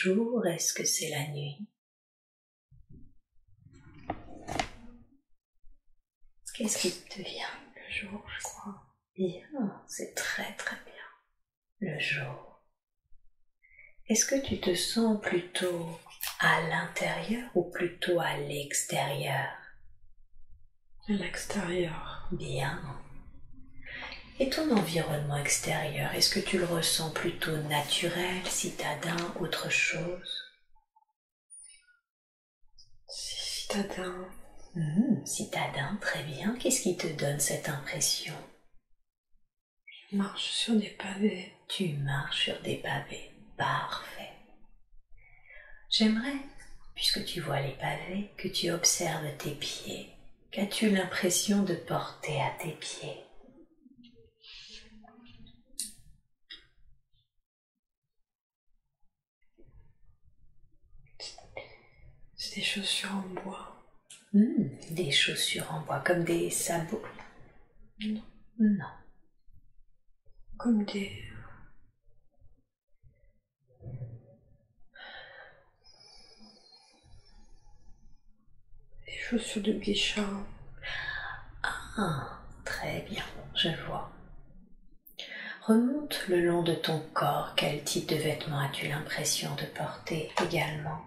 jour? Est-ce que c'est la nuit? Qu'est-ce qui te vient? Le jour, je crois. Bien, c'est très très bien. Le jour. Est-ce que tu te sens plutôt à l'intérieur ou plutôt à l'extérieur? À l'extérieur. Bien. Et ton environnement extérieur, est-ce que tu le ressens plutôt naturel, citadin, autre chose? Citadin. Citadin, très bien. Qu'est-ce qui te donne cette impression? Je marche sur des pavés. Tu marches sur des pavés. Parfait. J'aimerais, puisque tu vois les pavés, que tu observes tes pieds. Qu'as-tu l'impression de porter à tes pieds? C'est des chaussures en bois. Des chaussures en bois, comme des sabots? Non. Non. Comme des chaussures de geisha. Ah, très bien, je vois. Remonte le long de ton corps. Quel type de vêtements as-tu l'impression de porter également?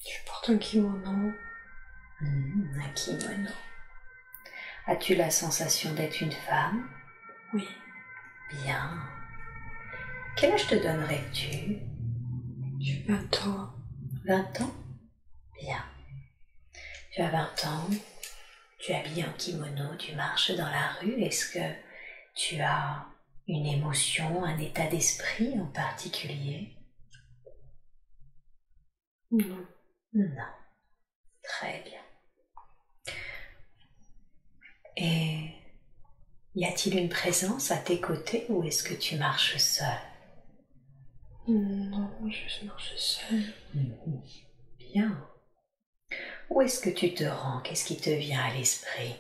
Je porte un kimono. Un kimono. As-tu la sensation d'être une femme? Oui. Bien. Quel âge te donnerais-tu? J'ai 20 ans. 20 ans? Bien. Tu as 20 ans, tu habilles un kimono, tu marches dans la rue. Est-ce que tu as une émotion, un état d'esprit en particulier? Non. Non. Très bien. Et y a-t-il une présence à tes côtés ou est-ce que tu marches seul? Non, je marche seule. Bien. Où est-ce que tu te rends? Qu'est-ce qui te vient à l'esprit?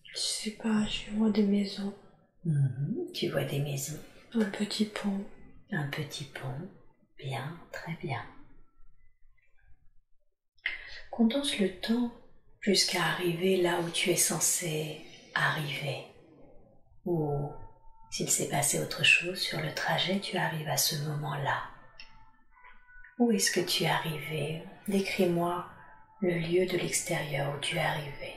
Je sais pas, je vois des maisons. Tu vois des maisons. Un petit pont. Un petit pont. Bien, très bien. Condense le temps jusqu'à arriver là où tu es censé arriver. Ou s'il s'est passé autre chose sur le trajet, tu arrives à ce moment-là. Où est-ce que tu es arrivé? Décris-moi le lieu de l'extérieur où tu es arrivé.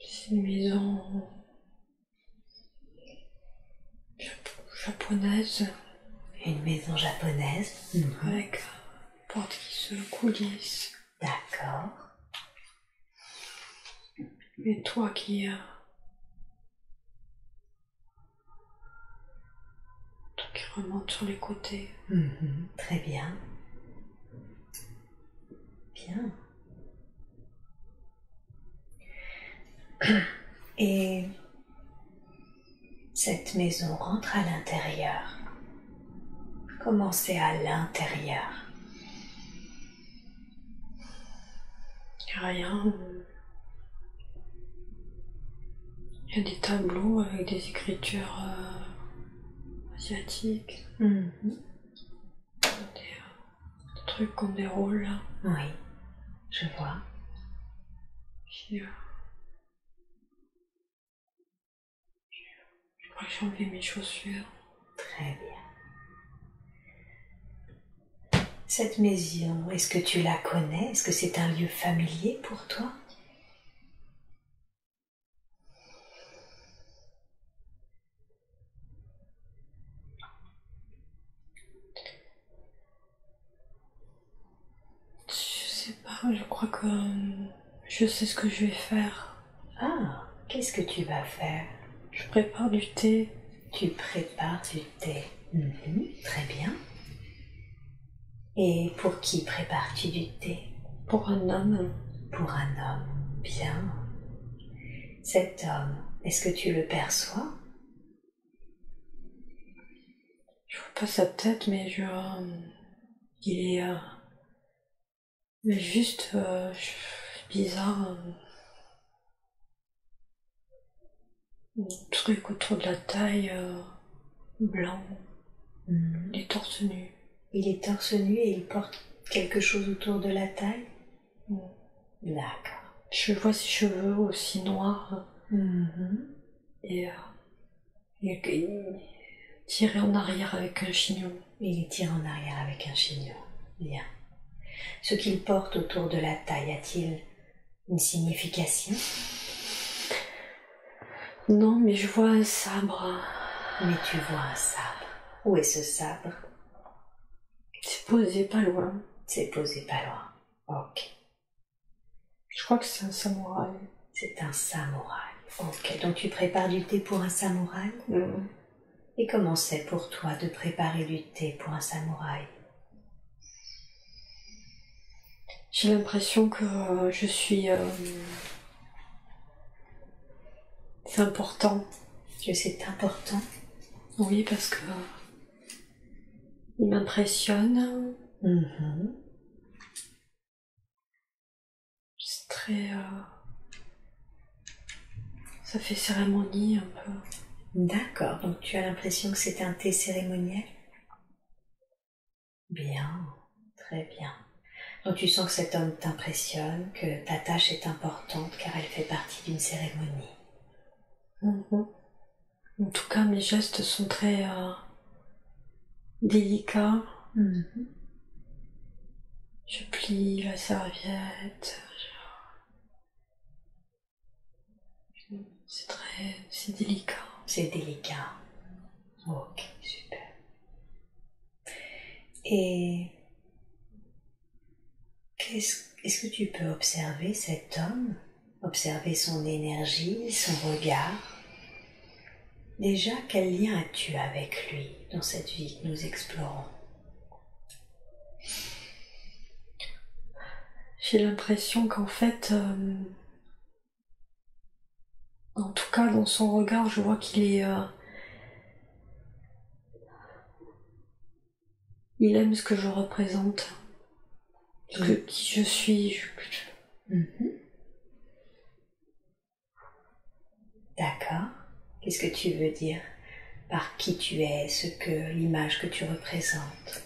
C'est une maison japonaise. Une maison japonaise. Avec une porte qui se coulisse. D'accord. Et toi qui remonte sur les côtés. Très bien. Bien. Et cette maison rentre à l'intérieur. Comment c'est à l'intérieur? Il n'y a rien. Il y a des tableaux avec des écritures asiatiques. Des trucs comme des rôles. Oui, je vois. Puis, je crois que j'ai enlevé mes chaussures. Très bien. Cette maison, est-ce que tu la connais? Est-ce que c'est un lieu familier pour toi? Je sais pas, je crois que je sais ce que je vais faire. Ah, qu'est-ce que tu vas faire? Je prépare du thé. Tu prépares du thé. Très bien. Et pour qui prépares-tu du thé? Pour un homme. Pour un homme. Bien. Cet homme, est-ce que tu le perçois? Je vois pas sa tête, mais il est mais juste bizarre. Un truc autour de la taille, blanc. Il est torse nu. Il est torse nu et il porte quelque chose autour de la taille. D'accord. Je vois ses cheveux aussi noirs. Et il est tiré en arrière avec un chignon. Il est tiré en arrière avec un chignon. Bien. Ce qu'il porte autour de la taille, a-t-il une signification? Non, mais je vois un sabre. Mais tu vois un sabre. Où est ce sabre? C'est posé pas loin. C'est posé pas loin. Ok. Je crois que c'est un samouraï. C'est un samouraï. Ok, donc tu prépares du thé pour un samouraï? Et comment c'est pour toi de préparer du thé pour un samouraï? J'ai l'impression que je suis... c'est important. Que c'est important? Oui, parce que... il m'impressionne. C'est très... ça fait cérémonie un peu. D'accord, donc tu as l'impression que c'est un thé cérémoniel? Bien, très bien. Donc tu sens que cet homme t'impressionne, que ta tâche est importante car elle fait partie d'une cérémonie. En tout cas, mes gestes sont très délicats. Je plie la serviette. C'est délicat. C'est délicat. Ok, super. Et est-ce que tu peux observer cet homme, observer son énergie, son regard? Déjà, quel lien as-tu avec lui dans cette vie que nous explorons? J'ai l'impression qu'en fait, en tout cas dans son regard, je vois qu'il est... il aime ce que je représente, qui je suis. D'accord. Qu'est-ce que tu veux dire par qui tu es, l'image que tu représentes?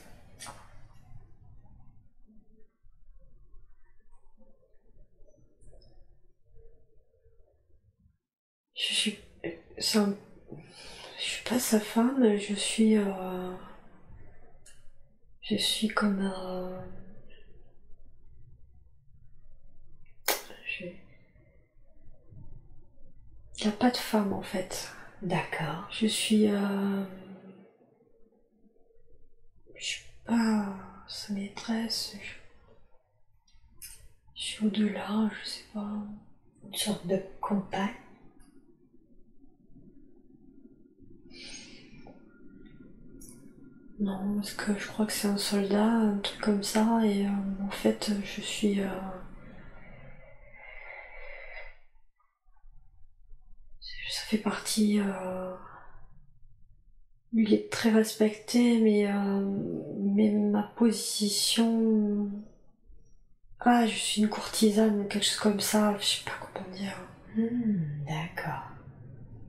Je suis pas sa femme, je suis comme il n'y a pas de femme en fait. D'accord. Je suis pas sa maîtresse. Je suis au-delà, je sais pas. Une sorte de compagne? Non, parce que je crois que c'est un soldat, un truc comme ça, et en fait, je suis... ça fait partie... il est très respecté, mais ma position... Ah, je suis une courtisane, quelque chose comme ça, je sais pas comment dire. D'accord.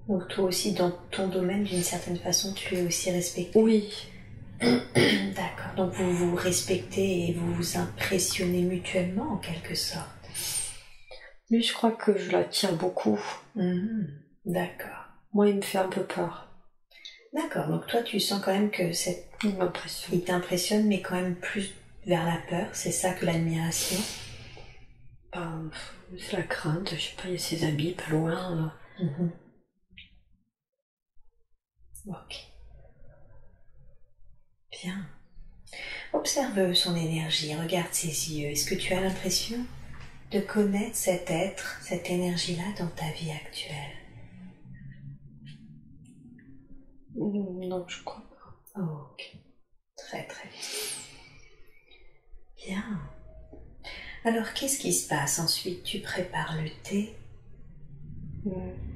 Donc toi aussi, dans ton domaine, d'une certaine façon, tu es aussi respecté? Oui. D'accord. Donc vous vous respectez et vous vous impressionnez mutuellement en quelque sorte. Mais je crois que je l'attire beaucoup. D'accord. Moi, il me fait un peu peur. D'accord. Donc toi, tu sens quand même que il m'impressionne. Il t'impressionne, mais quand même plus vers la peur. C'est ça que l'admiration? C'est la crainte. Je sais pas, il y a ses habits pas loin. Ok. Bien. Observe son énergie, regarde ses yeux. Est-ce que tu as l'impression de connaître cet être, cette énergie-là dans ta vie actuelle? Non, je crois pas. Ok. Très très bien. Bien. Alors, qu'est-ce qui se passe ensuite? Tu prépares le thé.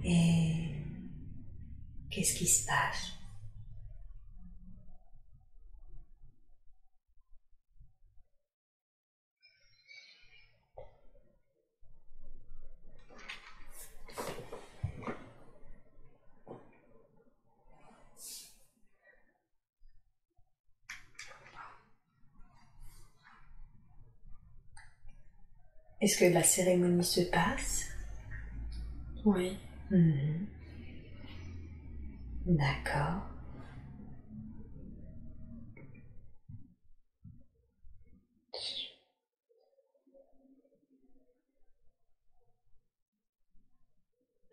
Et qu'est-ce qui se passe? Est-ce que la cérémonie se passe? Oui. Mhm. D'accord.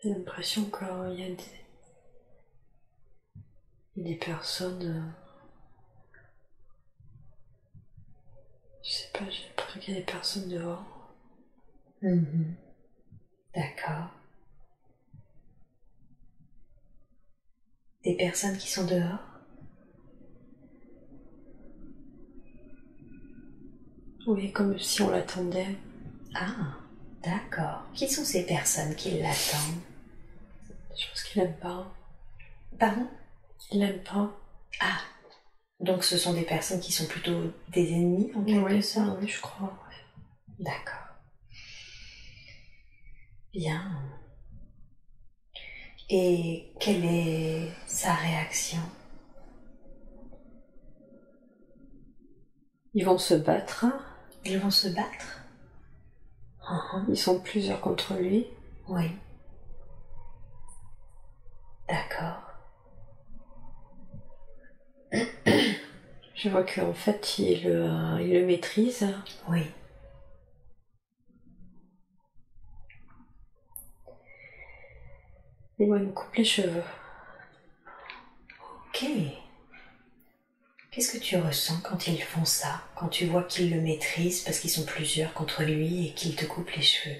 J'ai l'impression qu'il y a des personnes... je sais pas, j'ai l'impression qu'il y a des personnes dehors. Mhm. D'accord. Des personnes qui sont dehors? Oui, comme si on l'attendait. Ah, d'accord. Qui sont ces personnes qui l'attendent? Je pense qu'il aime pas. Pardon? Il aime pas. Ah, donc ce sont des personnes qui sont plutôt des ennemis en quelque sorte? Oui, je crois. Ouais. D'accord. Bien. Et quelle est sa réaction? Ils vont se battre. Ils vont se battre? Ils sont plusieurs contre lui. Oui. D'accord. Je vois qu'en fait, il le maîtrise. Oui. Et moi, il me coupe les cheveux. Ok. Qu'est-ce que tu ressens quand ils font ça? Quand tu vois qu'ils le maîtrisent parce qu'ils sont plusieurs contre lui et qu'ils te coupent les cheveux,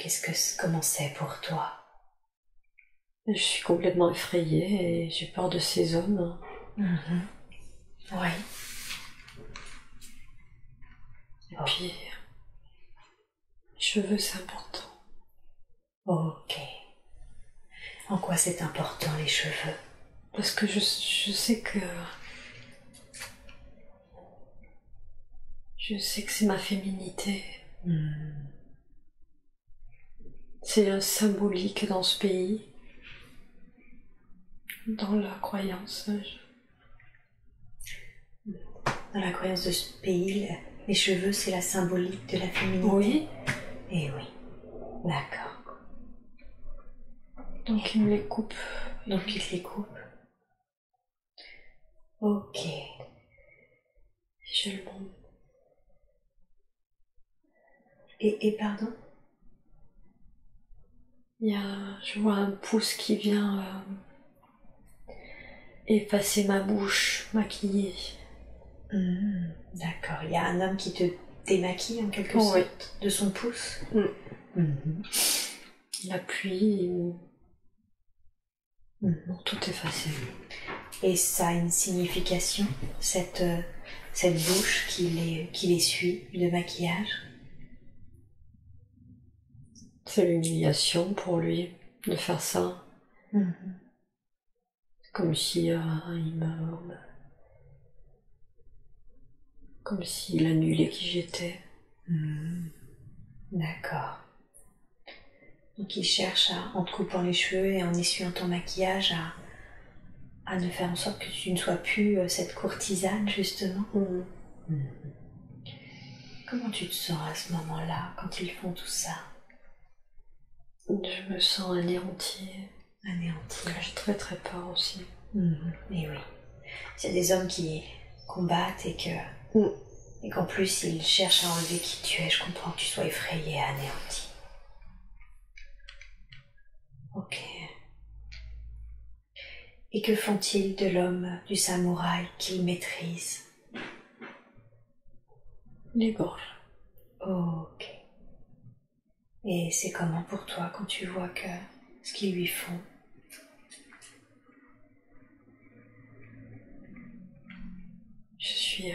comment c'est pour toi? Je suis complètement effrayée et j'ai peur de ces hommes. Mhm. Oui. Et puis, les cheveux, c'est important. Ok. En quoi c'est important les cheveux? Parce que je sais que... Je sais que c'est ma féminité. C'est symbolique dans ce pays. Dans la croyance. Dans la croyance de ce pays, les cheveux c'est la symbolique de la féminité. Oui. Eh oui. D'accord. Donc il me les coupe. Donc il te les coupe. Ok. J'ai le bon. Et pardon? Je vois un pouce qui vient effacer ma bouche maquillée. D'accord. Il y a un homme qui te démaquille en quelque sorte de son pouce. Il appuie pour tout effacer. Et ça a une signification, cette bouche qui essuie de maquillage? C'est l'humiliation pour lui de faire ça. Comme si comme s'il annulait qui j'étais. D'accord. Donc il cherche en te coupant les cheveux et en essuyant ton maquillage à ne faire en sorte que tu ne sois plus cette courtisane justement. Comment tu te sens à ce moment-là quand ils font tout ça? Je me sens anéantie. Anéantie. J'ai très très peur aussi. Et oui. S'il y a des hommes qui combattent et qu'en plus ils cherchent à enlever qui tu es, je comprends que tu sois effrayée et anéantie. Ok. Et que font-ils de l'homme, du samouraï qu'ils maîtrisent? Les gorges. Ok. Et c'est comment pour toi quand tu vois que ce qu'ils lui font? Je suis...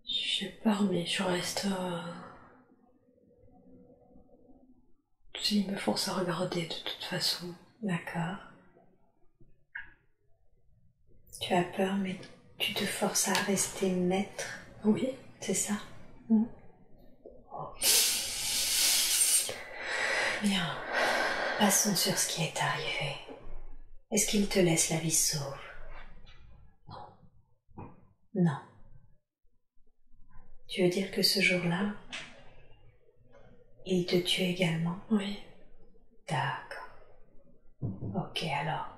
J'ai peur, mais je reste... Il me force à regarder de toute façon. D'accord. Tu as peur, mais tu te forces à rester maître. Oui. C'est ça? Bien. Passons sur ce qui est arrivé. Est-ce qu'il te laisse la vie sauve? Non. Non. Tu veux dire que ce jour-là, il te tue également? Oui. D'accord. Ok, alors,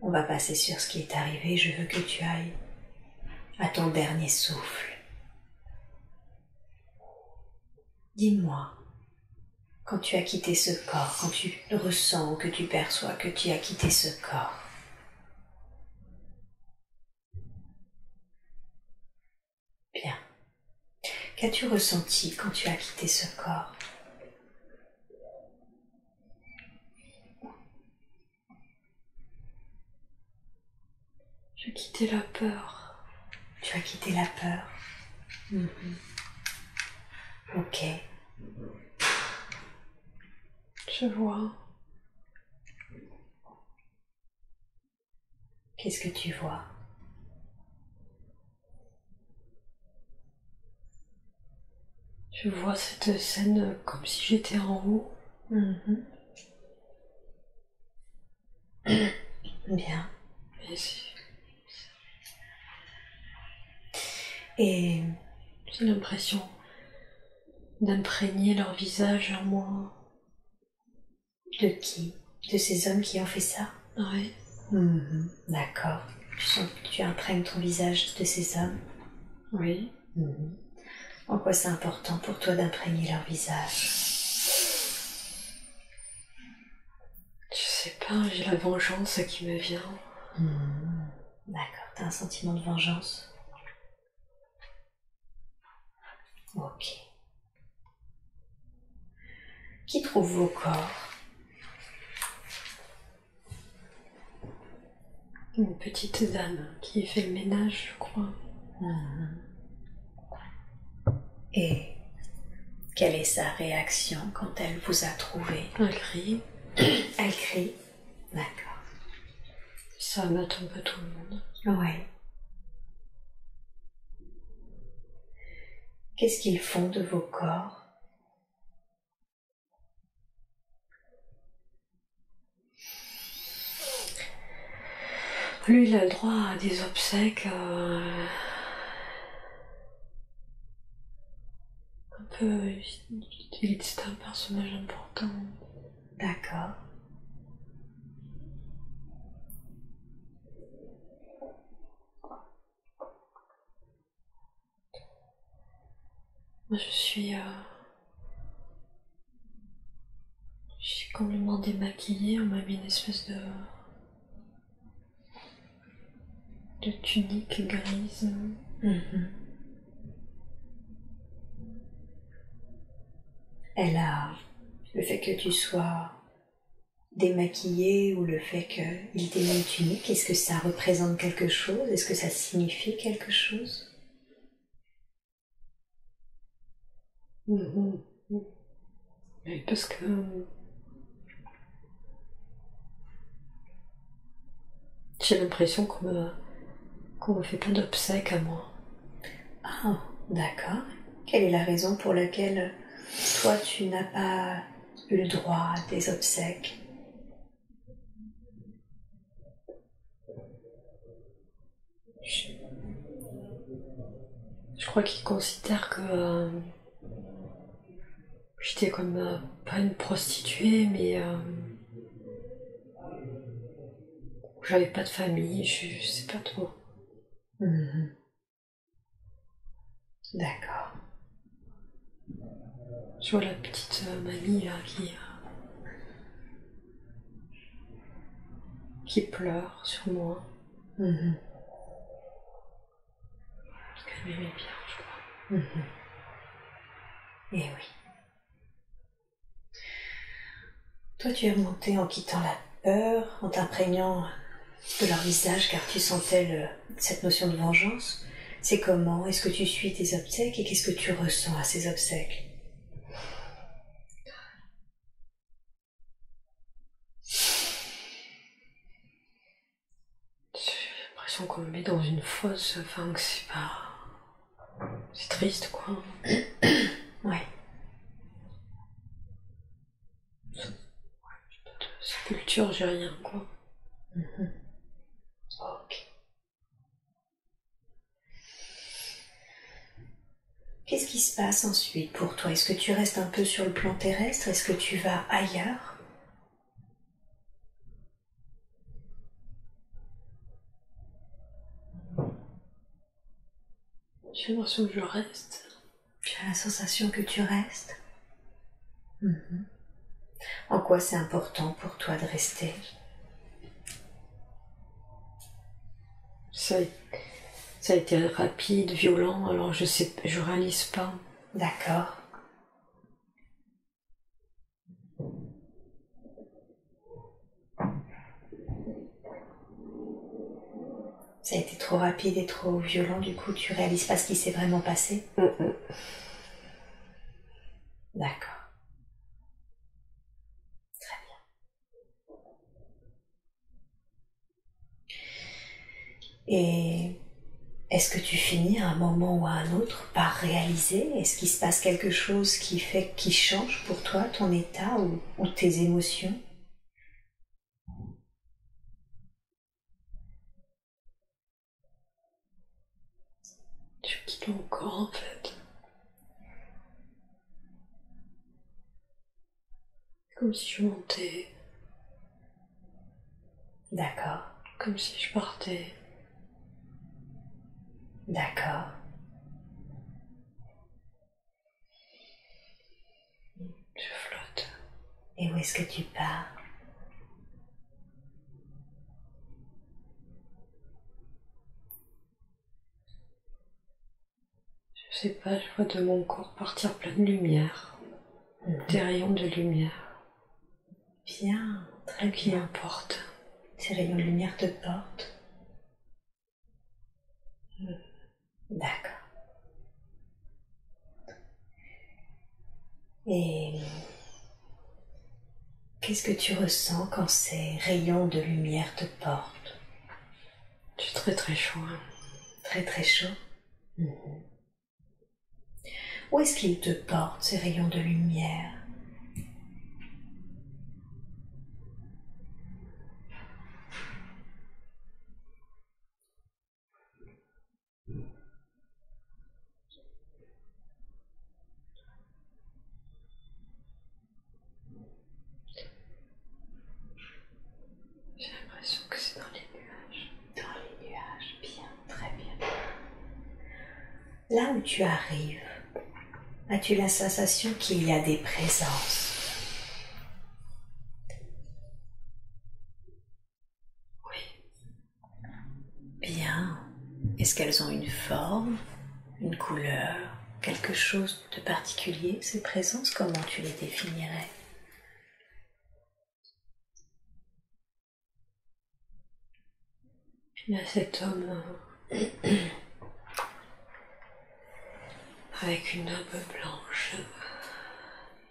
on va passer sur ce qui est arrivé. Je veux que tu ailles à ton dernier souffle. Dis-moi, quand tu as quitté ce corps, quand tu ressens ou que tu perçois que tu as quitté ce corps, bien. Qu'as-tu ressenti quand tu as quitté ce corps? J'ai quitté la peur. Tu as quitté la peur? Ok. Je vois. Qu'est-ce que tu vois? Je vois cette scène comme si j'étais en haut. Bien. Et Et j'ai l'impression d'imprégner leur visage en moi. de qui? De ces hommes qui ont fait ça? Ouais. D'accord. Tu sens que tu imprègnes ton visage de ces hommes? Oui. En quoi c'est important pour toi d'imprégner leur visage? Je sais pas, j'ai la vengeance qui me vient. D'accord, t'as un sentiment de vengeance? Ok. Qui trouve vos corps? Une petite dame qui fait le ménage, je crois. Et quelle est sa réaction quand elle vous a trouvé? Elle crie. Elle crie? D'accord. Ça mate un peu tout le monde. Ouais. Qu'est-ce qu'ils font de vos corps? Lui, il a le droit à des obsèques un peu... C'est un personnage important. D'accord. Moi, je suis complètement démaquillée. On m'a mis une espèce de tunique grise. Elle a le fait que tu sois démaquillée ou le fait qu'il t'ait mis une tunique, est-ce que ça représente quelque chose? Est-ce que ça signifie quelque chose? Oui, parce que j'ai l'impression qu'on me fait pas d'obsèques à moi. Ah, d'accord. Quelle est la raison pour laquelle toi tu n'as pas eu le droit à des obsèques? Je crois qu'ils considèrent que j'étais comme pas une prostituée, mais j'avais pas de famille, je sais pas trop. D'accord. Je vois la petite mamie là qui pleure sur moi. Parce qu'elle m'aimait bien, je crois. Eh oui. Toi, tu es remonté en quittant la peur, en t'imprégnant de leur visage car tu sentais cette notion de vengeance. C'est comment? Est-ce que tu suis tes obsèques et qu'est-ce que tu ressens à ces obsèques? J'ai l'impression qu'on me met dans une fosse, enfin que c'est pas... C'est triste quoi. Ouais. J'ai pas de sépulture, j'ai rien quoi. Ok. Qu'est-ce qui se passe ensuite pour toi? Est-ce que tu restes un peu sur le plan terrestre? Est-ce que tu vas ailleurs? J'ai l'impression que je reste. Tu as la sensation que tu restes? En quoi c'est important pour toi de rester? Ça a été rapide, violent, alors je réalise pas. D'accord. Ça a été trop rapide et trop violent, du coup tu réalises pas ce qui s'est vraiment passé? D'accord. Très bien. Et est-ce que tu finis à un moment ou à un autre par réaliser? Est-ce qu'il se passe quelque chose qui change pour toi ton état ou tes émotions? Je quitte mon corps en fait. Comme si je montais. D'accord. Comme si je partais. D'accord. Je flotte. Et où est-ce que tu pars? Je sais pas, je vois de mon corps partir plein de lumière. Des rayons de lumière. Bien, très Qui bien. m'importent. Ces rayons de lumière te portent? D'accord. Et qu'est-ce que tu ressens quand ces rayons de lumière te portent? C'est très très chaud. Très très chaud. Où est-ce qu'ils te portent, ces rayons de lumière? J'ai l'impression que c'est dans les nuages. Dans les nuages, bien, très bien. Là où tu arrives, as-tu la sensation qu'il y a des présences? Oui. Bien. Est-ce qu'elles ont une forme, une couleur, quelque chose de particulier, ces présences? Comment tu les définirais? Il y a cet homme avec une barbe blanche.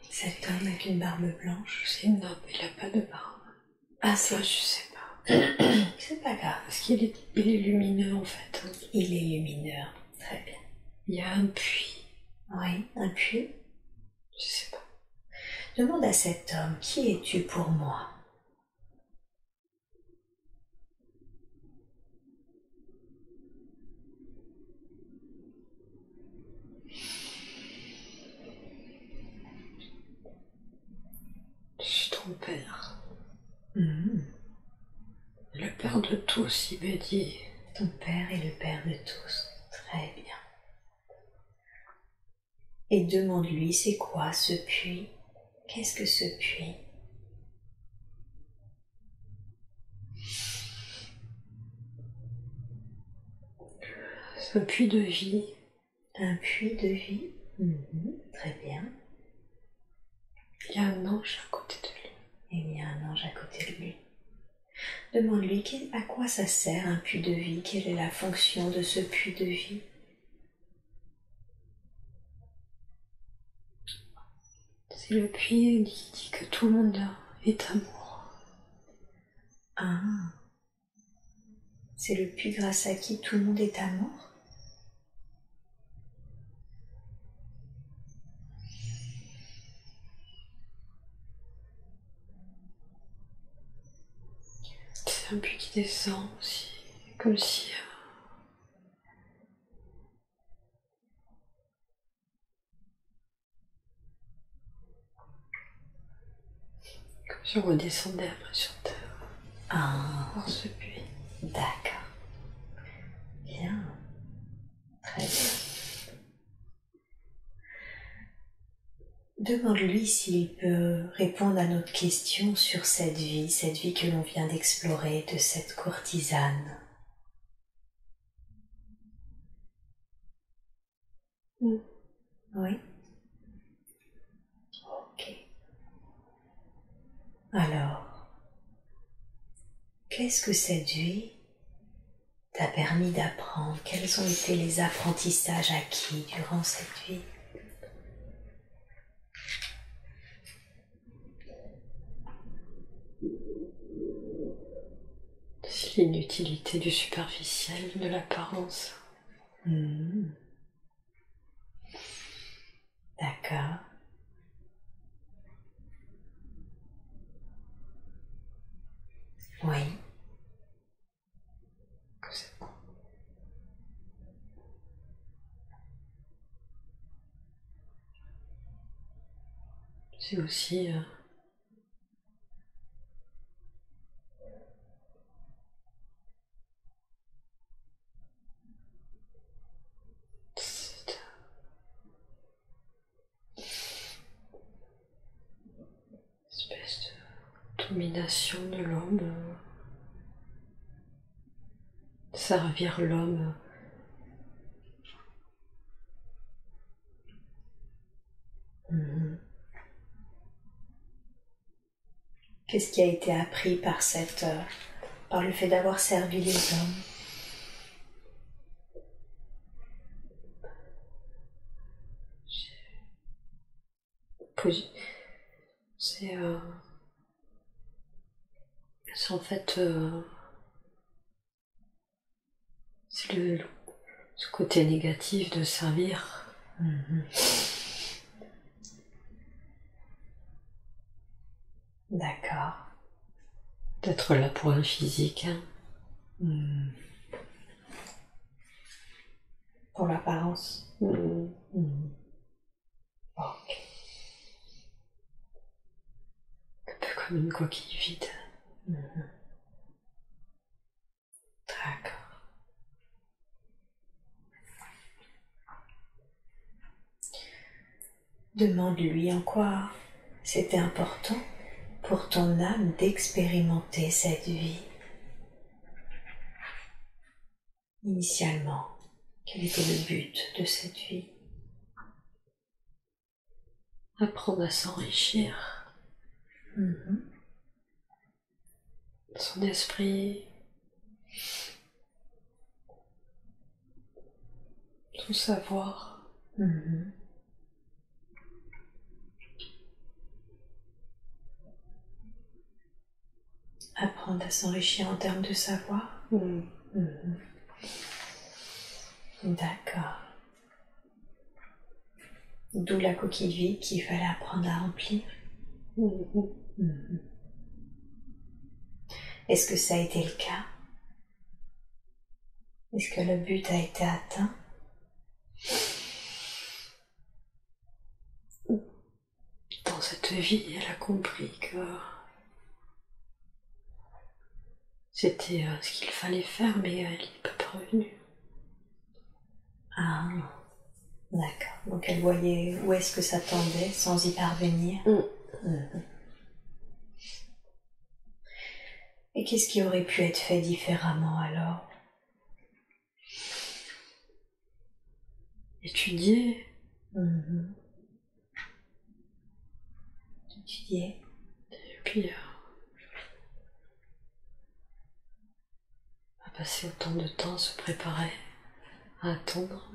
Cet homme avec une barbe blanche? C'est une barbe, il n'a pas de barbe. Ah, Ça, je sais pas. c'est pas grave. Parce qu'il est, il est lumineux en fait. Il est lumineux. Très bien. Il y a un puits. Oui, un puits. Je sais pas. Demande à cet homme, qui es-tu pour moi? Je suis ton père. Le père de tous, il m'a dit. Ton père est le père de tous. Très bien. Et demande-lui, c'est quoi ce puits? Qu'est-ce que ce puits? C'est un puits de vie. Un puits de vie? Très bien. Il y a un ange à côté de lui. Et il y a un ange à côté de lui. Demande-lui à quoi ça sert un puits de vie? Quelle est la fonction de ce puits de vie? C'est le puits qui dit que tout le monde est amour. Ah, c'est le puits grâce à qui tout le monde est amour? C'est un puits qui descend aussi, comme si Je redescendais après sur terre. Ah, Dans ce puits. d'accord. Bien. Très bien. Demande-lui s'il peut répondre à notre question sur cette vie que l'on vient d'explorer de cette courtisane. Oui. Ok. Alors, qu'est-ce que cette vie t'a permis d'apprendre? Quels ont été les apprentissages acquis durant cette vie? C'est l'inutilité du superficiel, de l'apparence. D'accord. Oui. C'est aussi cette espèce de domination de l'homme, servir l'homme. Qu'est-ce qui a été appris par par le fait d'avoir servi les hommes? C'est en fait c'est ce côté négatif de servir. D'accord. D'être là pour un physique. Pour l'apparence. Ok. Un peu comme une coquille vide. D'accord. Demande-lui en quoi c'était important pour ton âme d'expérimenter cette vie. Initialement, quel était le but de cette vie? Apprendre à s'enrichir. Son esprit, son savoir. Apprendre à s'enrichir en termes de savoir. D'accord. D'où la coquille vide qu'il fallait apprendre à remplir. Est-ce que ça a été le cas? Est-ce que le but a été atteint? Dans cette vie, elle a compris que c'était ce qu'il fallait faire, mais elle n'y est pas parvenue. Ah, d'accord. Donc elle voyait où est-ce que ça tendait sans y parvenir. Et qu'est-ce qui aurait pu être fait différemment alors? Étudier. Étudier. Et puis à passer autant de temps à se préparer, à attendre.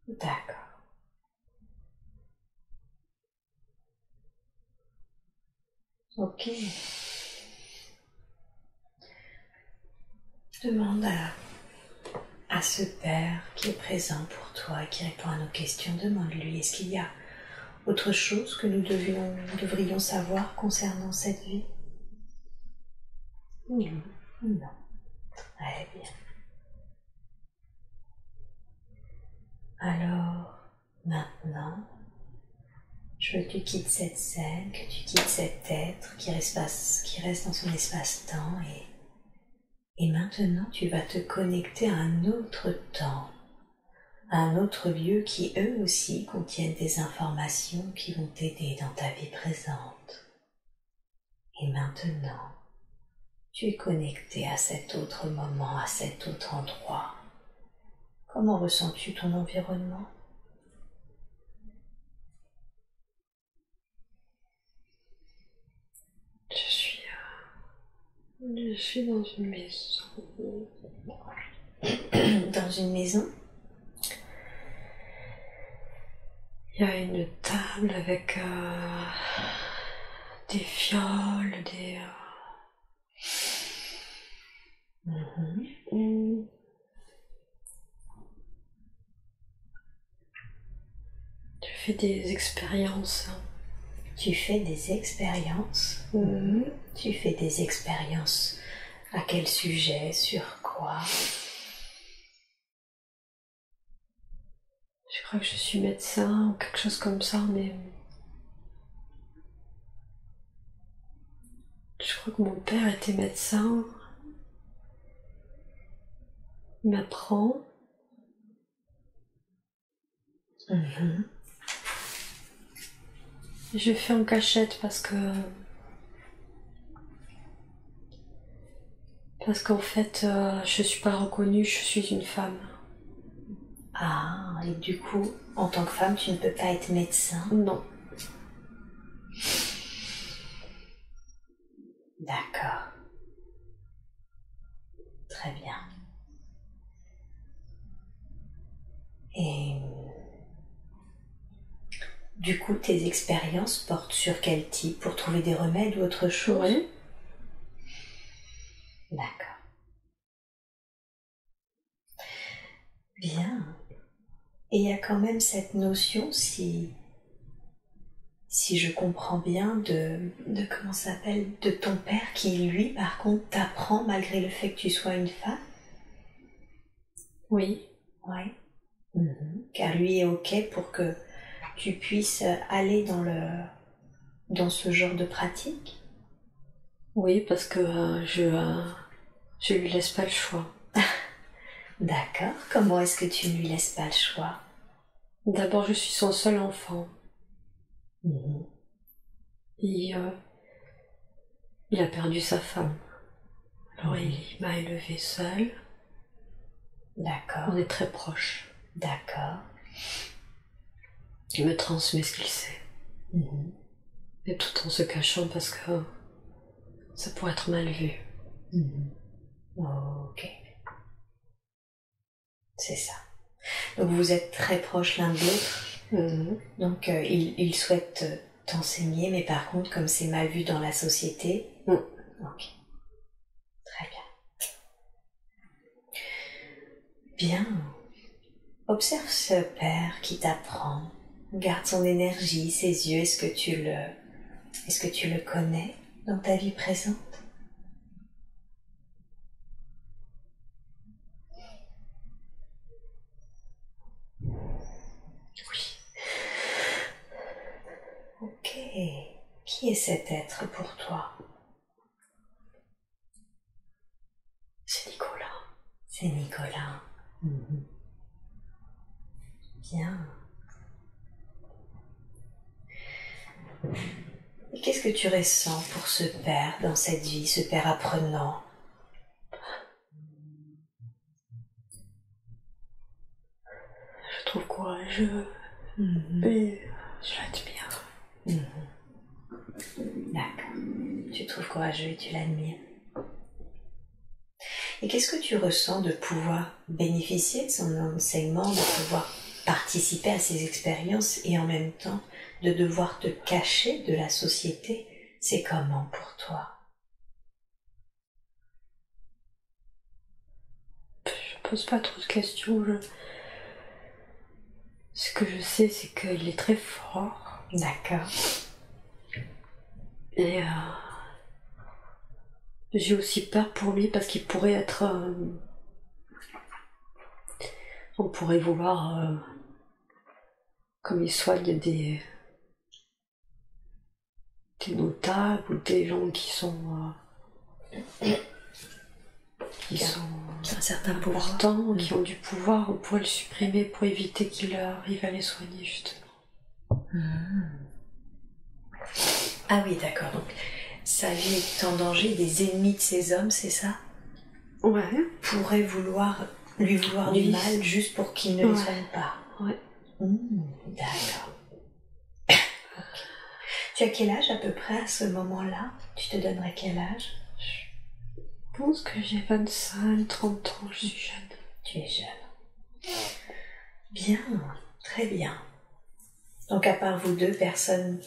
D'accord. Ok. Demande à ce Père qui est présent pour toi et qui répond à nos questions, demande-lui, est-ce qu'il y a autre chose que nous devrions savoir concernant cette vie? Non. Très bien. Alors, Maintenant, je veux que tu quittes cette scène, que tu quittes cet être qui reste dans son espace-temps et maintenant tu vas te connecter à un autre temps, à un autre lieu qui eux aussi contiennent des informations qui vont t'aider dans ta vie présente. Et maintenant, tu es connecté à cet autre moment, à cet autre endroit. Comment ressens-tu ton environnement ? Je suis dans une maison. Dans une maison ? Il y a une table avec des fioles, Je fais des expériences. Tu fais des expériences. Tu fais des expériences à quel sujet, sur quoi? Je crois que je suis médecin ou quelque chose comme ça, mais je crois que mon père était médecin. Il m'apprend. Je fais en cachette parce qu'en fait, je suis pas reconnue, je suis une femme. Ah, et du coup, en tant que femme, tu ne peux pas être médecin? Non. D'accord. Très bien. Et du coup, tes expériences portent sur quel type? Pour trouver des remèdes ou autre chose? Oui. D'accord. Bien. Et il y a quand même cette notion, si je comprends bien, de comment ça s'appelle, de ton père qui, lui, par contre, t'apprend malgré le fait que tu sois une femme? Oui. Ouais. Car lui est OK pour que tu puisses aller dans ce genre de pratique? Oui, parce que je lui laisse pas le choix. D'accord. Comment est-ce que tu ne lui laisses pas le choix? D'abord, je suis son seul enfant. Et il a perdu sa femme. Alors il m'a élevée seule. D'accord. On est très proches. D'accord. Il me transmet ce qu'il sait. Et tout en se cachant parce que ça pourrait être mal vu. Ok. C'est ça. Donc vous êtes très proches l'un de l'autre. Donc il souhaite t'enseigner, mais par contre, comme c'est mal vu dans la société... Ok. Très bien. Bien. Observe ce père qui t'apprend. Garde son énergie, ses yeux. Est-ce que tu le connais dans ta vie présente? Oui. Ok. Qui est cet être pour toi? C'est Nicolas. C'est Nicolas. Bien. Et qu'est-ce que tu ressens pour ce père dans cette vie, ce père apprenant? Je trouve courageux et je l'admire. D'accord. Tu le trouves courageux et tu l'admires. Et qu'est-ce que tu ressens de pouvoir bénéficier de son enseignement, de pouvoir participer à ses expériences et en même temps de devoir te cacher de la société? C'est comment pour toi? Je pose pas trop de questions. Ce que je sais, c'est qu'il est très fort. D'accord. Et j'ai aussi peur pour lui parce qu'il pourrait être... on pourrait vouloir comme ils soignent des notables ou des gens qui sont un certain importants, qui ont du pouvoir, on pourrait le supprimer pour éviter qu'il arrive à les soigner justement. Ah oui, d'accord. Donc, sa vie est en danger, des ennemis de ces hommes, c'est ça? Ouais. Pourraient lui vouloir du mal juste pour qu'il ne les soigne pas. Ouais. D'accord. Tu as quel âge à peu près à ce moment-là? Tu te donnerais quel âge? Je pense que j'ai 25, 30 ans, je suis jeune. Tu es jeune. Bien, très bien. Donc à part vous deux, personne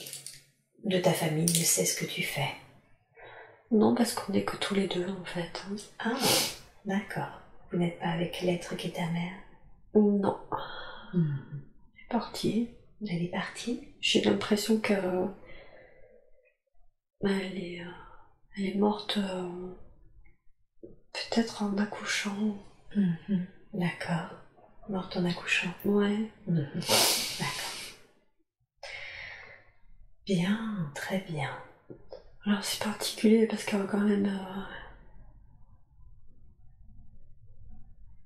de ta famille ne sait ce que tu fais? Non, parce qu'on n'est que tous les deux en fait. Ah, d'accord. Vous n'êtes pas avec l'être qui est ta mère? Non. Elle est partie. Elle est partie? J'ai l'impression que elle est morte peut-être en accouchant. D'accord. Morte en accouchant? Ouais. D'accord. Bien, très bien. Alors c'est particulier parce que quand même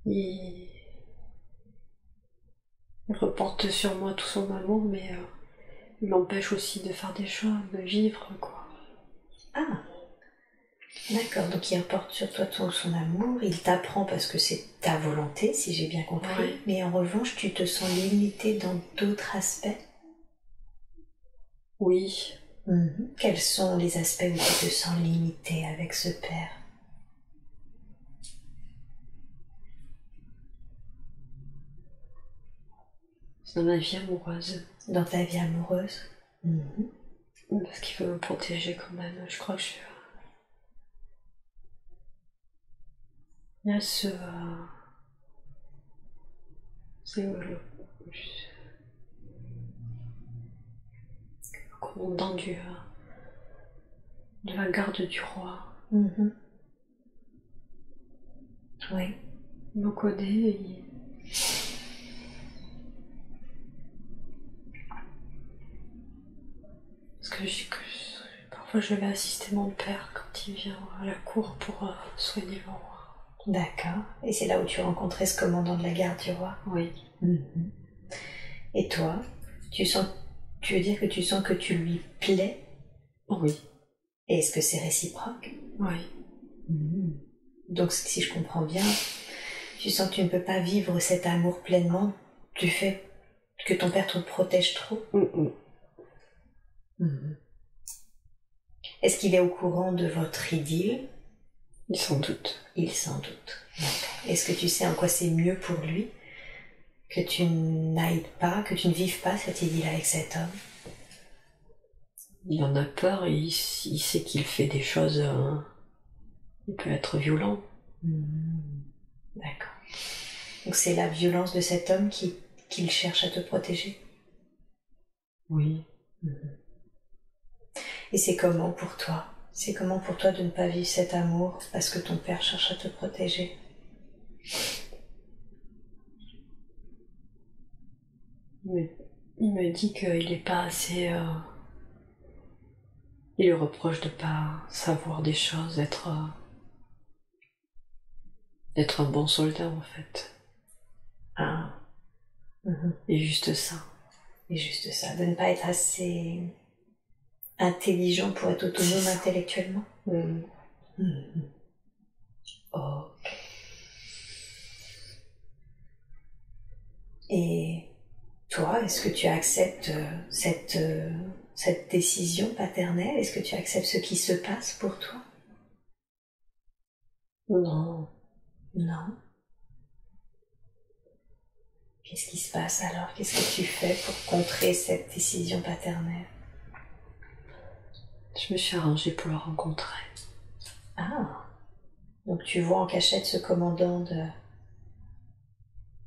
il reporte sur moi tout son amour, mais il m'empêche aussi de faire des choses, de vivre quoi. Ah, d'accord. Donc il reporte sur toi son amour, il t'apprend parce que c'est ta volonté, si j'ai bien compris. Ouais. Mais en revanche, tu te sens limitée dans d'autres aspects? Oui. Quels sont les aspects où tu te sens limitée avec ce père? C'est dans ma vie amoureuse. Dans ta vie amoureuse? Parce qu'il veut me protéger quand même. Je crois que il y a c'est le commandant de la garde du roi. Oui. Il me connaît. Parce que parfois je vais assister mon père quand il vient à la cour pour soigner le roi. D'accord. Et c'est là où tu rencontrais ce commandant de la garde du roi? Oui. Et toi, tu veux dire que tu sens que tu lui plais? Oui. Et est-ce que c'est réciproque? Oui. Donc si je comprends bien, tu sens que tu ne peux pas vivre cet amour pleinement du fait que ton père te protège trop? Est-ce qu'il est au courant de votre idylle? Il s'en doute. Il s'en doute. D'accord. Est-ce que tu sais en quoi c'est mieux pour lui que tu n'ailles pas, que tu ne vives pas cette idylle avec cet homme? Il en a peur et il sait qu'il fait des choses. Il peut être violent. D'accord. Donc c'est la violence de cet homme qu'il cherche à te protéger? Oui. Et c'est comment pour toi? C'est comment pour toi de ne pas vivre cet amour parce que ton père cherche à te protéger? Oui. Il me dit qu'il n'est pas assez... Il lui reproche de pas savoir des choses, d'être un bon soldat en fait. Ah. Et juste ça. Et juste ça, de ne pas être assez intelligent pour être autonome intellectuellement? Ok. Et toi, est-ce que tu acceptes cette décision paternelle? Est-ce que tu acceptes ce qui se passe pour toi? Non. Non. Qu'est-ce qui se passe alors? Qu'est-ce que tu fais pour contrer cette décision paternelle? Je me suis arrangée pour le rencontrer. Ah. Donc tu vois en cachette ce commandant de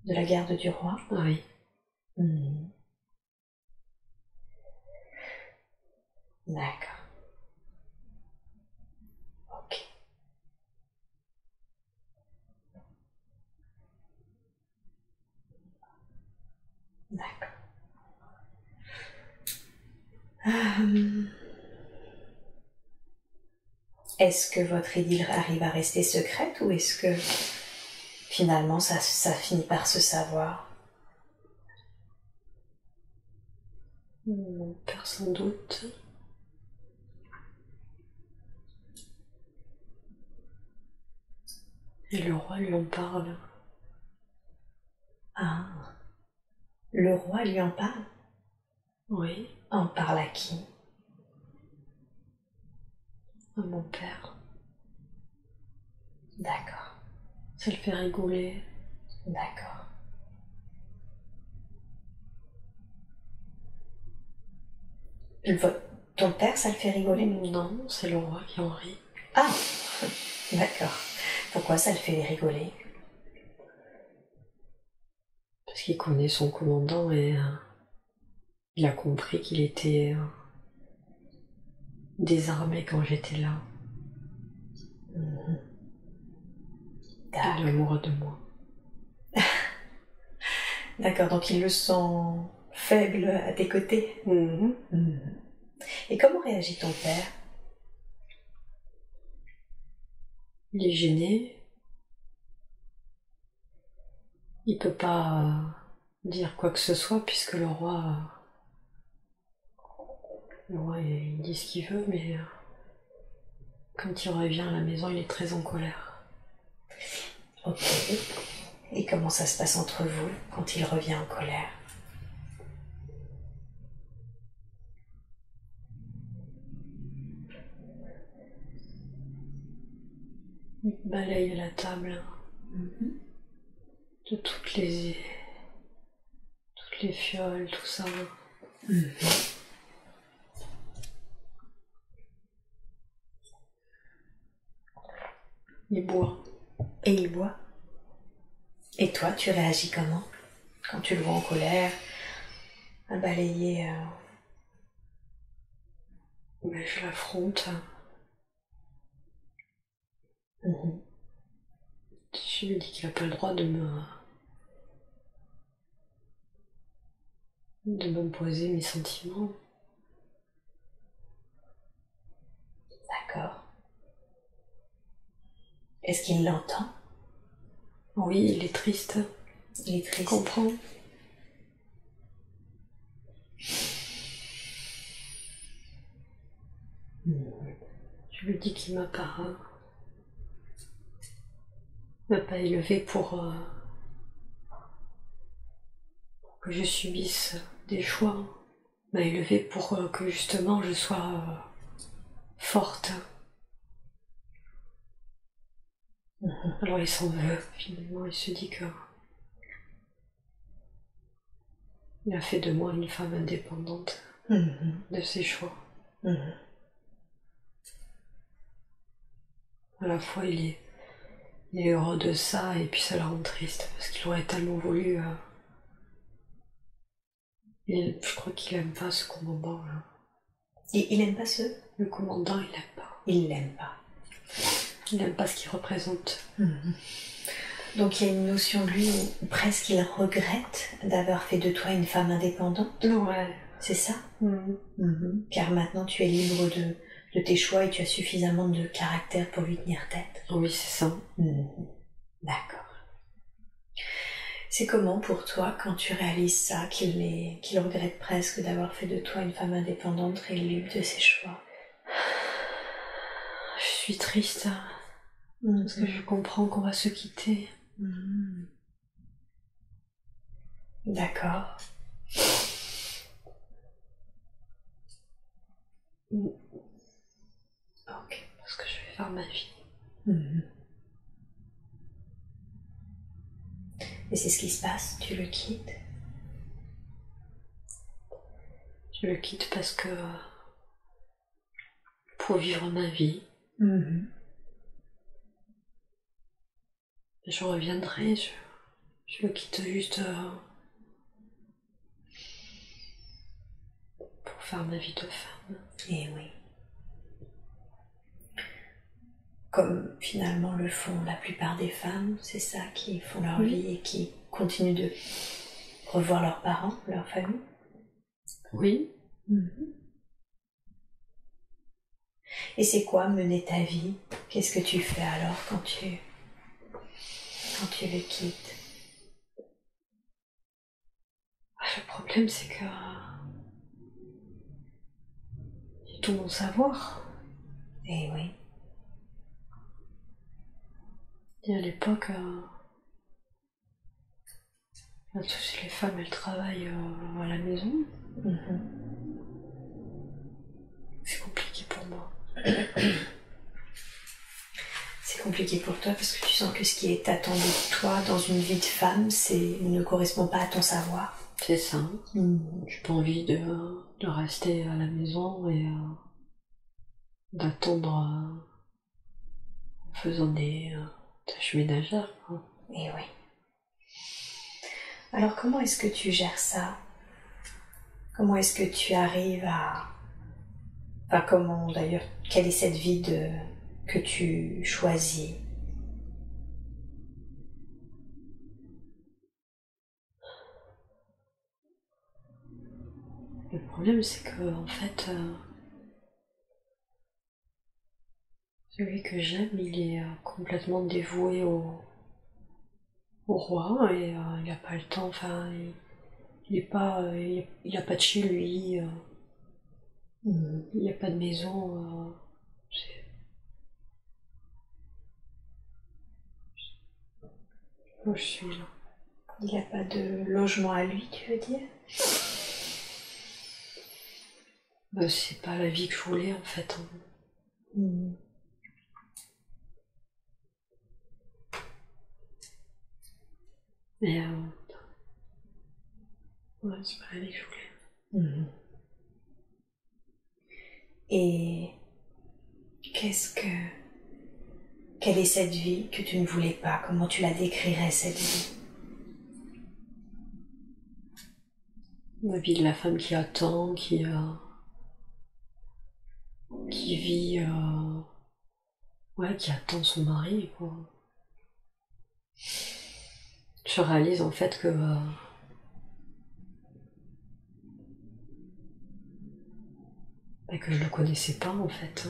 la garde du roi? Oui. D'accord. Ok. D'accord. Est-ce que votre idylle arrive à rester secrète ou est-ce que finalement ça finit par se savoir? Mon père sans doute. Et le roi lui en parle. Ah, le roi lui en parle? Oui, En parle à qui? à mon père. D'accord, Ça le fait rigoler. d'accord. Ton père, ça le fait rigoler? Non, c'est le roi qui en rit. Ah, d'accord. Pourquoi ça le fait rigoler? Parce qu'il connaît son commandant et il a compris qu'il était désarmé quand j'étais là. Il est amoureux de moi. D'accord, donc il le sent faible à tes côtés. Et comment réagit ton père? Il est gêné. Il peut pas dire quoi que ce soit puisque le roi il dit ce qu'il veut, mais quand il revient à la maison, il est très en colère. Ok. Et comment ça se passe entre vous quand il revient en colère? Il balaye la table de toutes les fioles, tout ça. Il boit. Et il boit? Et toi, tu réagis comment quand tu le vois en colère, à balayer Mais je l'affronte. Je lui dis qu'il n'a pas le droit de m'imposer mes sentiments. D'accord. Est-ce qu'il l'entend? Oui, il est triste. Il est triste. Je comprends. Je lui dis qu'il m'a pas élevé pour que je subisse des choix. Il m'a élevé pour que justement je sois forte. Alors il s'en veut, finalement, il se dit que il a fait de moi une femme indépendante de ses choix. À la fois il est heureux de ça et puis ça le rend triste parce qu'il aurait tellement voulu. Je crois qu'il aime pas ce commandant là. Il aime pas Le commandant, il l'aime pas. Il l'aime pas. Il aime pas ce qu'il représente. Donc il y a une notion de lui où presque il regrette d'avoir fait de toi une femme indépendante. Ouais. C'est ça? Car maintenant tu es libre de tes choix et tu as suffisamment de caractère pour lui tenir tête. Oui, c'est ça. D'accord. C'est comment pour toi quand tu réalises ça, qu'il regrette presque d'avoir fait de toi une femme indépendante et libre de ses choix? Je suis triste parce que je comprends qu'on va se quitter. D'accord. Ok, parce que je vais faire ma vie. Et c'est ce qui se passe, tu le quittes? Je le quitte parce que pour vivre ma vie, je reviendrai, je le quitte juste pour faire ma vie de femme. Eh oui. Comme finalement le font la plupart des femmes, c'est ça, qui font leur vie et qui continuent de revoir leurs parents, leur famille. Oui. Et c'est quoi mener ta vie? Qu'est-ce que tu fais alors quand tu le quittes? Le problème, c'est que j'ai tout mon savoir. Eh oui. Et à l'époque, toutes les femmes, elles travaillent à la maison. C'est compliqué pour moi. C'est compliqué pour toi parce que tu sens que ce qui est attendu de toi dans une vie de femme, ne correspond pas à ton savoir. C'est ça. J'ai pas envie de rester à la maison et d'attendre en faisant des tâches ménagères. Eh oui. Alors comment est-ce que tu gères ça? Comment est-ce que tu arrives à... Enfin, comment d'ailleurs, quelle est cette vie que tu choisis? Le problème, c'est que, en fait, celui que j'aime, il est complètement dévoué au roi et il n'a pas le temps, enfin, il est pas, il a pas de chez lui, il n'y a pas de maison. Moi, je suis là. Il n'y a pas de logement à lui, tu veux dire? C'est pas la vie que je voulais, en fait. Mais ouais, c'est pas la vie que je voulais. Et quelle est cette vie que tu ne voulais pas? Comment tu la décrirais, cette vie? La vie de la femme qui attend, qui vit, ouais, qui attend son mari, quoi. Je réalise en fait que je le connaissais pas en fait.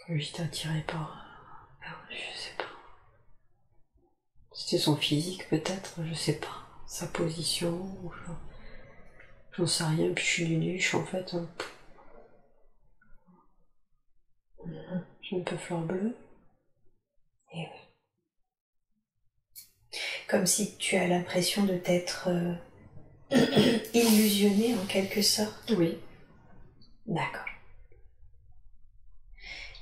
Que j'étais attirée par, je sais pas. C'était son physique peut-être, je sais pas. Sa position, j'en sais rien. Puis je suis d'une nuche en fait. Je suis un peu fleur bleue. Et oui. Comme si tu as l'impression de t'être illusionnée en quelque sorte. Oui. D'accord.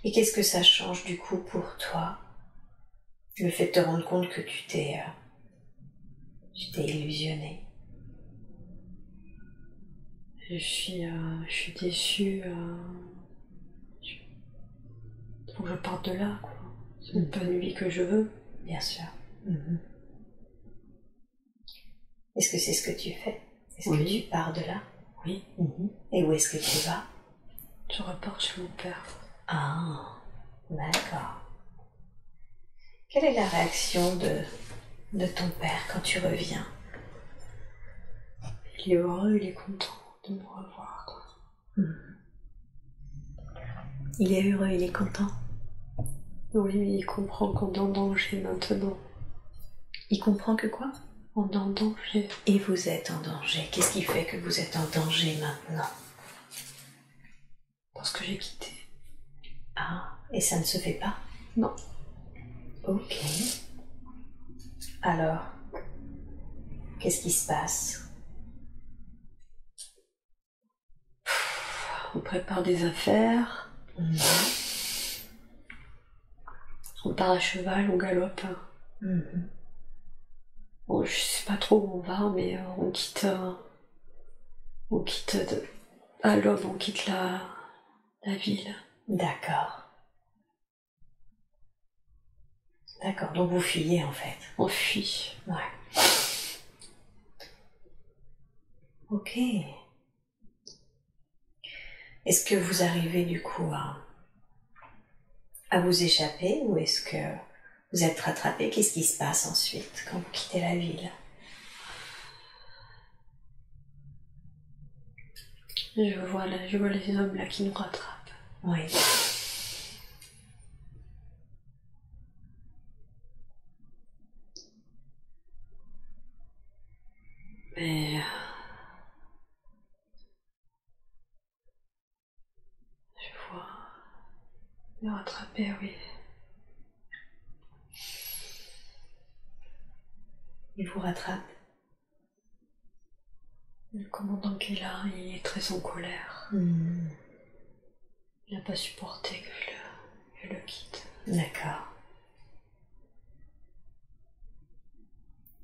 Et qu'est-ce que ça change du coup pour toi? Le fait de te rendre compte que tu t'es illusionnée. Je suis déçue. Faut que je parte de là, quoi. C'est pas une vie que je veux. Bien sûr. Est-ce que c'est ce que tu fais? Est-ce que tu pars de là? Oui. Et où est-ce que tu vas? Je repars chez mon père. Ah, d'accord. Quelle est la réaction de ton père quand tu reviens? Il est heureux, il est content de me revoir, quoi. Il est heureux, il est content? Oui, mais il comprend qu'on est en danger maintenant. Il comprend que quoi? On est en danger. Et vous êtes en danger. Qu'est-ce qui fait que vous êtes en danger maintenant? Parce que j'ai quitté. Ah, et ça ne se fait pas? Non. Ok. Alors, qu'est-ce qui se passe? On prépare des affaires. On part à cheval, on galope. Bon, je sais pas trop où on va, mais on quitte à l'aube, on quitte la ville. D'accord. D'accord, donc vous fuyez en fait. On fuit. Ouais. Ok. Est-ce que vous arrivez du coup à vous échapper ou est-ce que vous êtes rattrapé? Qu'est-ce qui se passe ensuite quand vous quittez la ville? Je vois les hommes là qui nous rattrapent. Oui. Mais je vois les rattraper, oui. Il vous rattrape. Le commandant qui est là, il est très en colère. Hmm. Il n'a pas supporté que je le quitte. D'accord.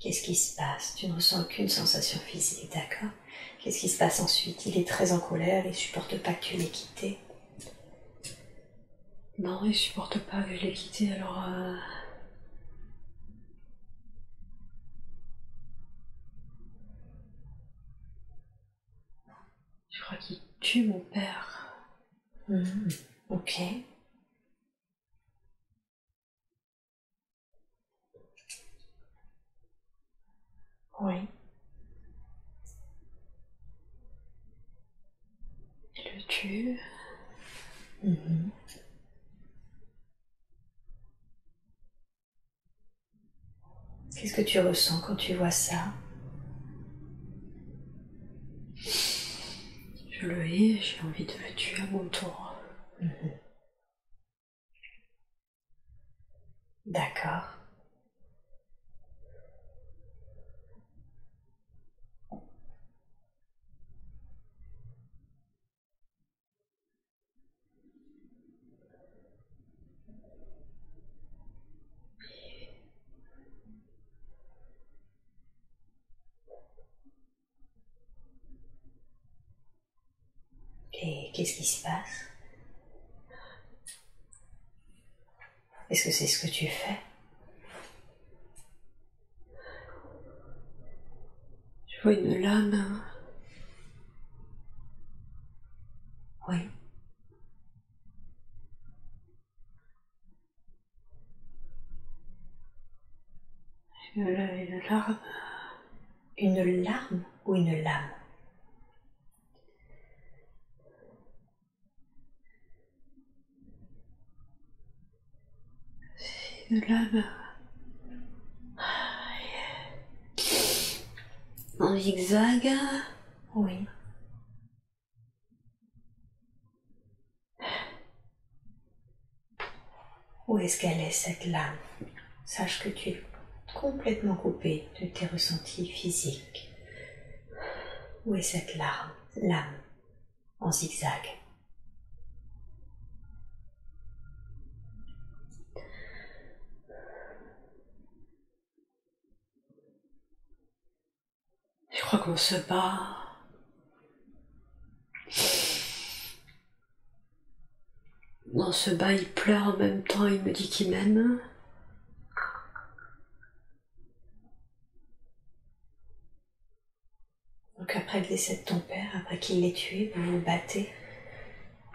Qu'est-ce qui se passe? Tu ne ressens aucune sensation physique, d'accord? Qu'est-ce qui se passe ensuite? Il est très en colère, il ne supporte pas que tu l'aies quitté. Non, il supporte pas que je l'ai quitté, alors je crois qu'il tue mon père. Ok. Oui. Il le tue. Qu'est-ce que tu ressens quand tu vois ça? Je le hais, j'ai envie de le tuer à mon tour. D'accord. Et qu'est-ce qui se passe? Est-ce que c'est ce que tu fais? Je vois une lame. Oui. Une larme. Une larme ou une lame? Une lame. En zigzag. Oui. Où est-ce qu'elle est, cette lame? Sache que tu es complètement coupé de tes ressentis physiques. Où est cette lame en zigzag? Je crois qu'on se bat. On se bat, il pleure en même temps, il me dit qu'il m'aime. Donc après le décès de ton père, après qu'il l'ait tué, vous vous battez?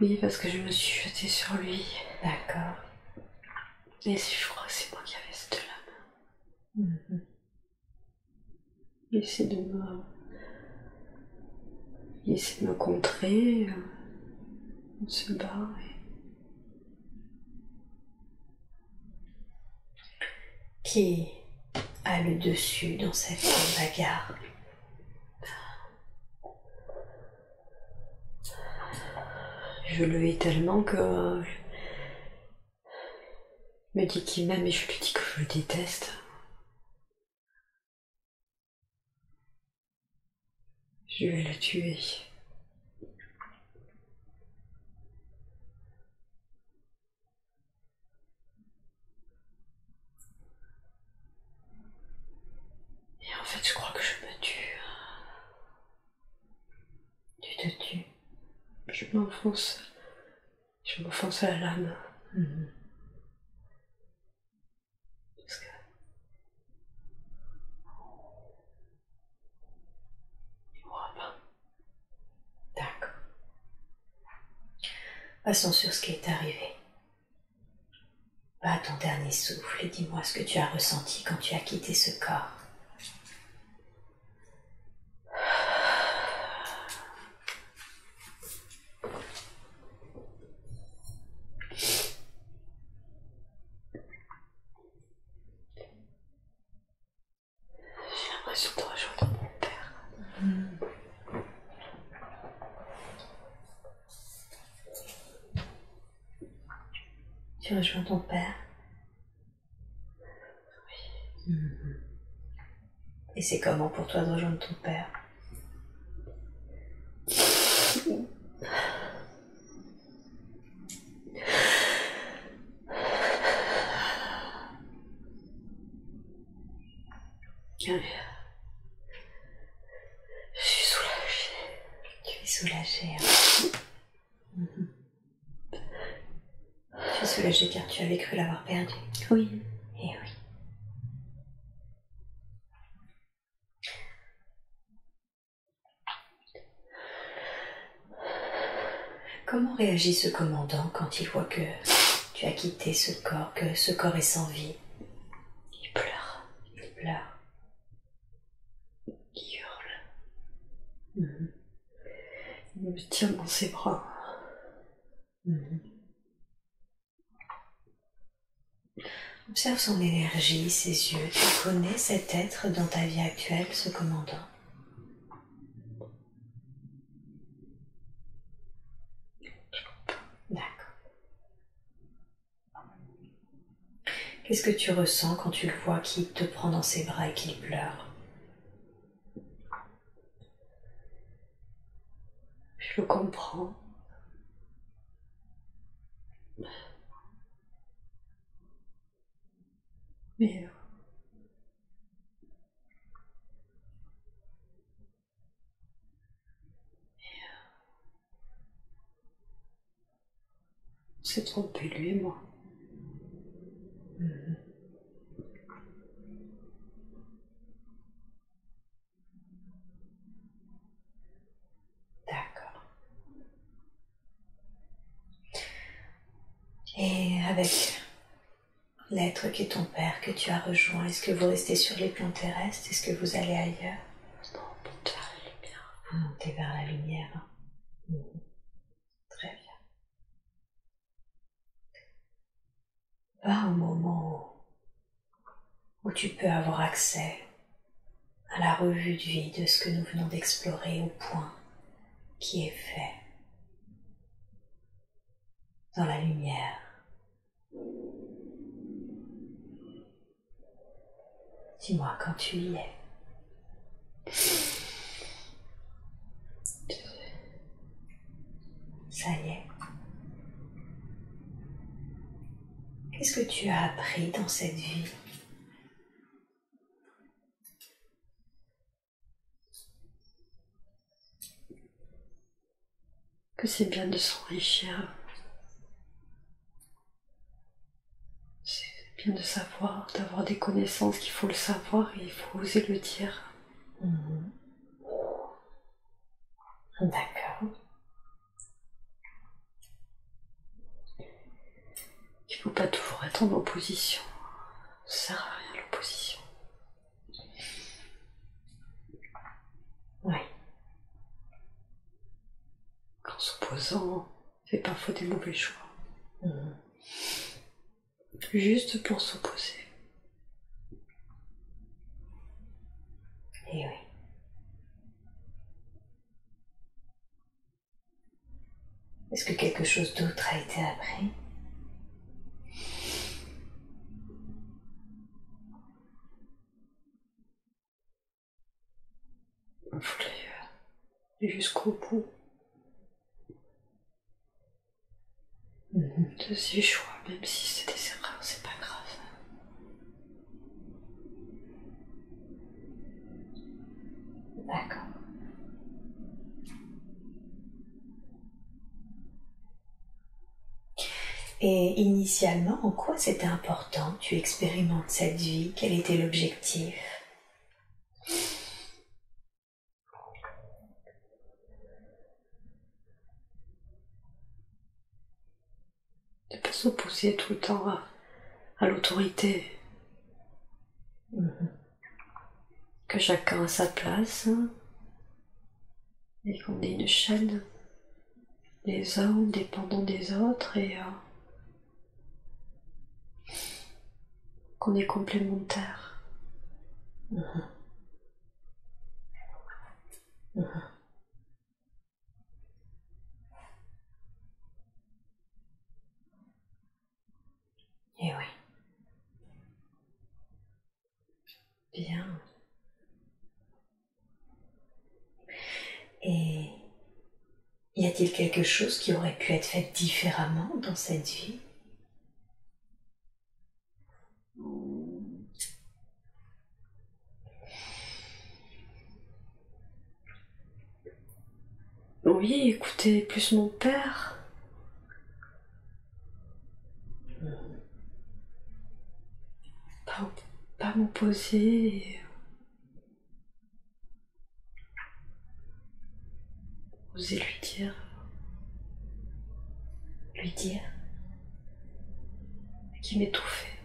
Oui, parce que je me suis jetée sur lui. D'accord. Et je crois que c'est moi qui avais cette lame. Il essaie de me contrer. On se bat. Qui a le dessus dans cette bagarre? Je le hais tellement que il me dit qu'il m'aime et je lui dis que je le déteste. Je vais le tuer. Et en fait, je crois que je me tue. Tu te tues? Je m'enfonce à la lame. Parce que il mourra pas. D'accord. Passons sur ce qui est arrivé. Va à ton dernier souffle et dis-moi ce que tu as ressenti quand tu as quitté ce corps. rejoindre mon père. Tu rejoins ton père? Oui. Et c'est comment pour toi de rejoindre ton père? Je suis soulagée. Tu es soulagée. Tu es soulagée car tu avais cru l'avoir perdu. Oui. Et oui. Comment réagit ce commandant quand il voit que tu as quitté ce corps, que ce corps est sans vie? Il pleure. Il pleure. Il hurle. Il me tient dans ses bras. Observe son énergie, ses yeux. Tu connais cet être dans ta vie actuelle, ce commandant? D'accord. Qu'est-ce que tu ressens quand tu le vois qu'il te prend dans ses bras et qu'il pleure? Je le comprends. Mais on s'est trompé, lui et moi. D'accord. Et avec l'être qui est ton père, que tu as rejoint, est-ce que vous restez sur les plans terrestres? Est-ce que vous allez ailleurs? Non, monter vers la lumière. Vous montez vers la lumière. Très bien. Va au moment où tu peux avoir accès à la revue de vie de ce que nous venons d'explorer au point qui est fait dans la lumière. Dis-moi quand tu y es. Ça y est. Qu'est-ce que tu as appris dans cette vie? Que c'est bien de s'enrichir. C'est bien de savoir, d'avoir des connaissances, qu'il faut le savoir et il faut oser le dire. D'accord. Il ne faut pas toujours être en opposition. Ça sert à rien l'opposition. Oui. Qu'en s'opposant, on fait parfois des mauvais choix. Juste pour s'opposer. Et oui. Est-ce que quelque chose d'autre a été appris? Il faut aller jusqu'au bout de ses choix, même si c'est des erreurs, c'est pas grave. D'accord. Et initialement, en quoi c'était important? Tu expérimentes cette vie, quel était l'objectif? De ne pas s'opposer tout le temps à l'autorité. Que chacun a sa place et qu'on est une chaîne des uns dépendant des autres et qu'on est complémentaires. Et oui. Bien. Et y a-t-il quelque chose qui aurait pu être fait différemment dans cette vie? Oui, écoutez, plus mon père. Pas m'opposer. Oser lui dire. Lui dire? Qui m'étouffait.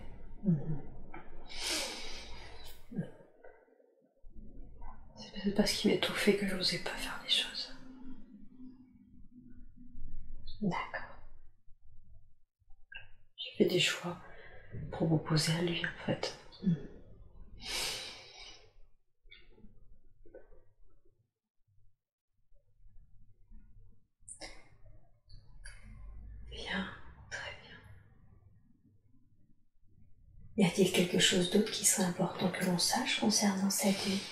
C'est parce qu'il m'étouffait que j'osais pas faire des choses. D'accord. J'ai fait des choix pour m'opposer à lui, en fait. Bien, très bien. Y a-t-il quelque chose d'autre qui serait important que l'on sache concernant cette vie?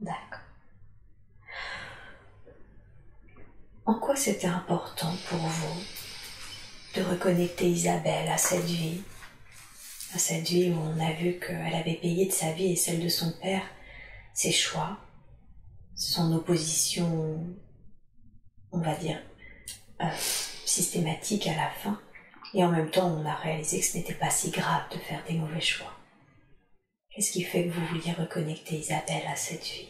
D'accord. En quoi c'était important pour vous de reconnecter Isabelle à cette vie où on a vu qu'elle avait payé de sa vie et celle de son père ses choix, son opposition, on va dire, systématique à la fin, et en même temps on a réalisé que ce n'était pas si grave de faire des mauvais choix. Qu'est-ce qui fait que vous vouliez reconnecter Isabelle à cette vie?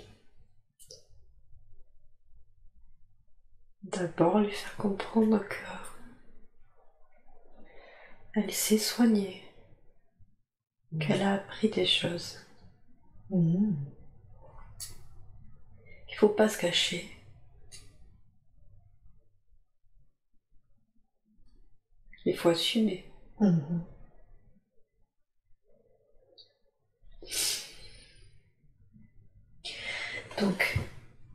D'abord lui faire comprendre que elle s'est soignée, qu'elle a appris des choses. Il faut pas se cacher. Il faut assumer. Donc,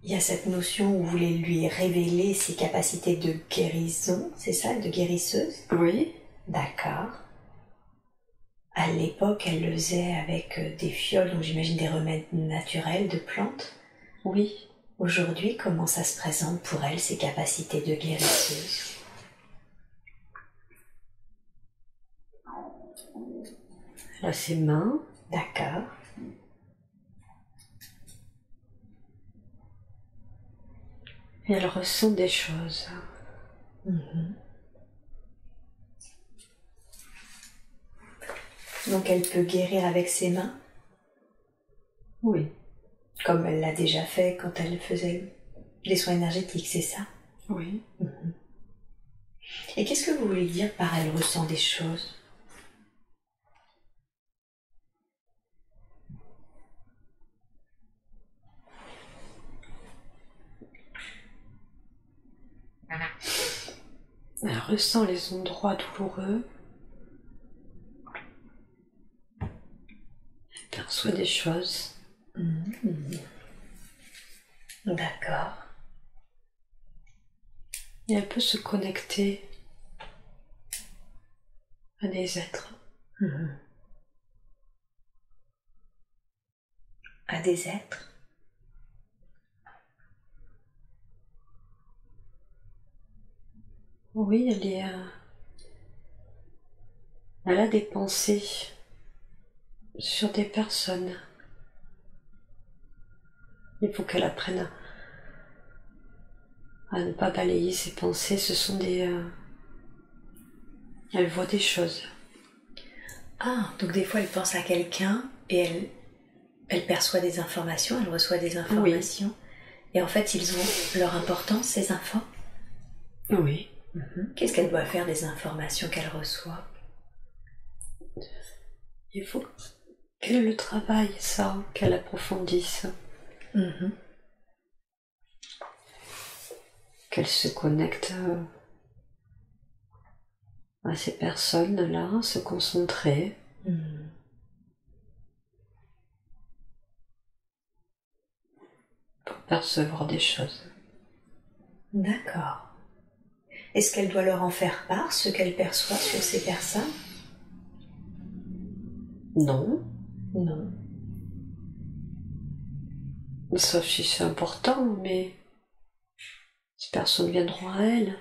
il y a cette notion où vous voulez lui révéler ses capacités de guérison, c'est ça, de guérisseuse? Oui. D'accord. À l'époque, elle le faisait avec des fioles, donc j'imagine des remèdes naturels de plantes. Oui. Aujourd'hui, comment ça se présente pour elle, ses capacités de guérisseuse? Elle a ses mains. D'accord. Et elle ressent des choses. Donc elle peut guérir avec ses mains? Oui. Comme elle l'a déjà fait quand elle faisait des soins énergétiques, c'est ça? Oui. Et qu'est-ce que vous voulez dire par elle ressent des choses? Elle ressent les endroits douloureux. Elle perçoit des choses. D'accord. Et elle peut se connecter à des êtres. À des êtres? Oui, elle a des pensées sur des personnes. Il faut qu'elle apprenne à ne pas balayer ses pensées. Ce sont elle voit des choses. Ah, donc des fois elle pense à quelqu'un et elle perçoit des informations, elle reçoit des informations. Oui. Et en fait, ils ont leur importance, ces infos? Oui. Qu'est-ce qu'elle doit faire des informations qu'elle reçoit? Il faut qu'elle le travaille, ça, qu'elle approfondisse. Qu'elle se connecte à ces personnes-là, se concentrer. Pour percevoir des choses. D'accord. Est-ce qu'elle doit leur en faire part, ce qu'elle perçoit sur ces personnes? Non. Non. Sauf si c'est important, mais ces personnes viendront à elle.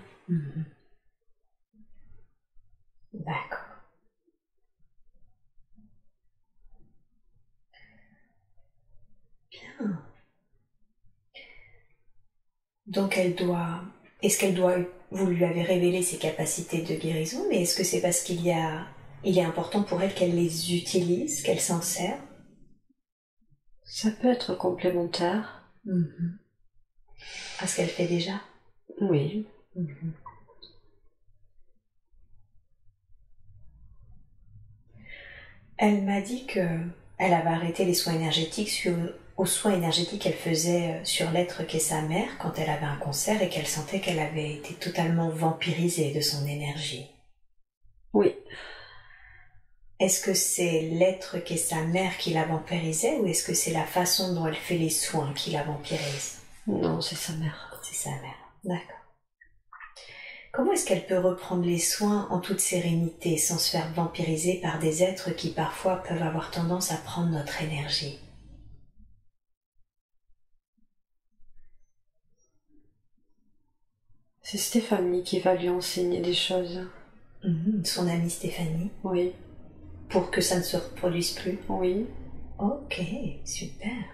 D'accord. Bien. Donc est-ce qu'elle doit, vous lui avez révélé ses capacités de guérison, mais est-ce que c'est parce il est important pour elle qu'elle les utilise, qu'elle s'en sert? Ça peut être complémentaire. À ce qu'elle fait déjà? Oui. Elle m'a dit que elle avait arrêté les soins énergétiques aux soins énergétiques qu'elle faisait sur l'être qu'est sa mère quand elle avait un cancer et qu'elle sentait qu'elle avait été totalement vampirisée de son énergie. Oui. Est-ce que c'est l'être qu'est sa mère qui la vampirisait ou est-ce que c'est la façon dont elle fait les soins qui la vampirise? Non, c'est sa mère. C'est sa mère, d'accord. Comment est-ce qu'elle peut reprendre les soins en toute sérénité sans se faire vampiriser par des êtres qui parfois peuvent avoir tendance à prendre notre énergie? C'est Stéphanie qui va lui enseigner des choses. Son amie Stéphanie? Oui. Pour que ça ne se reproduise plus? Oui. Ok, super.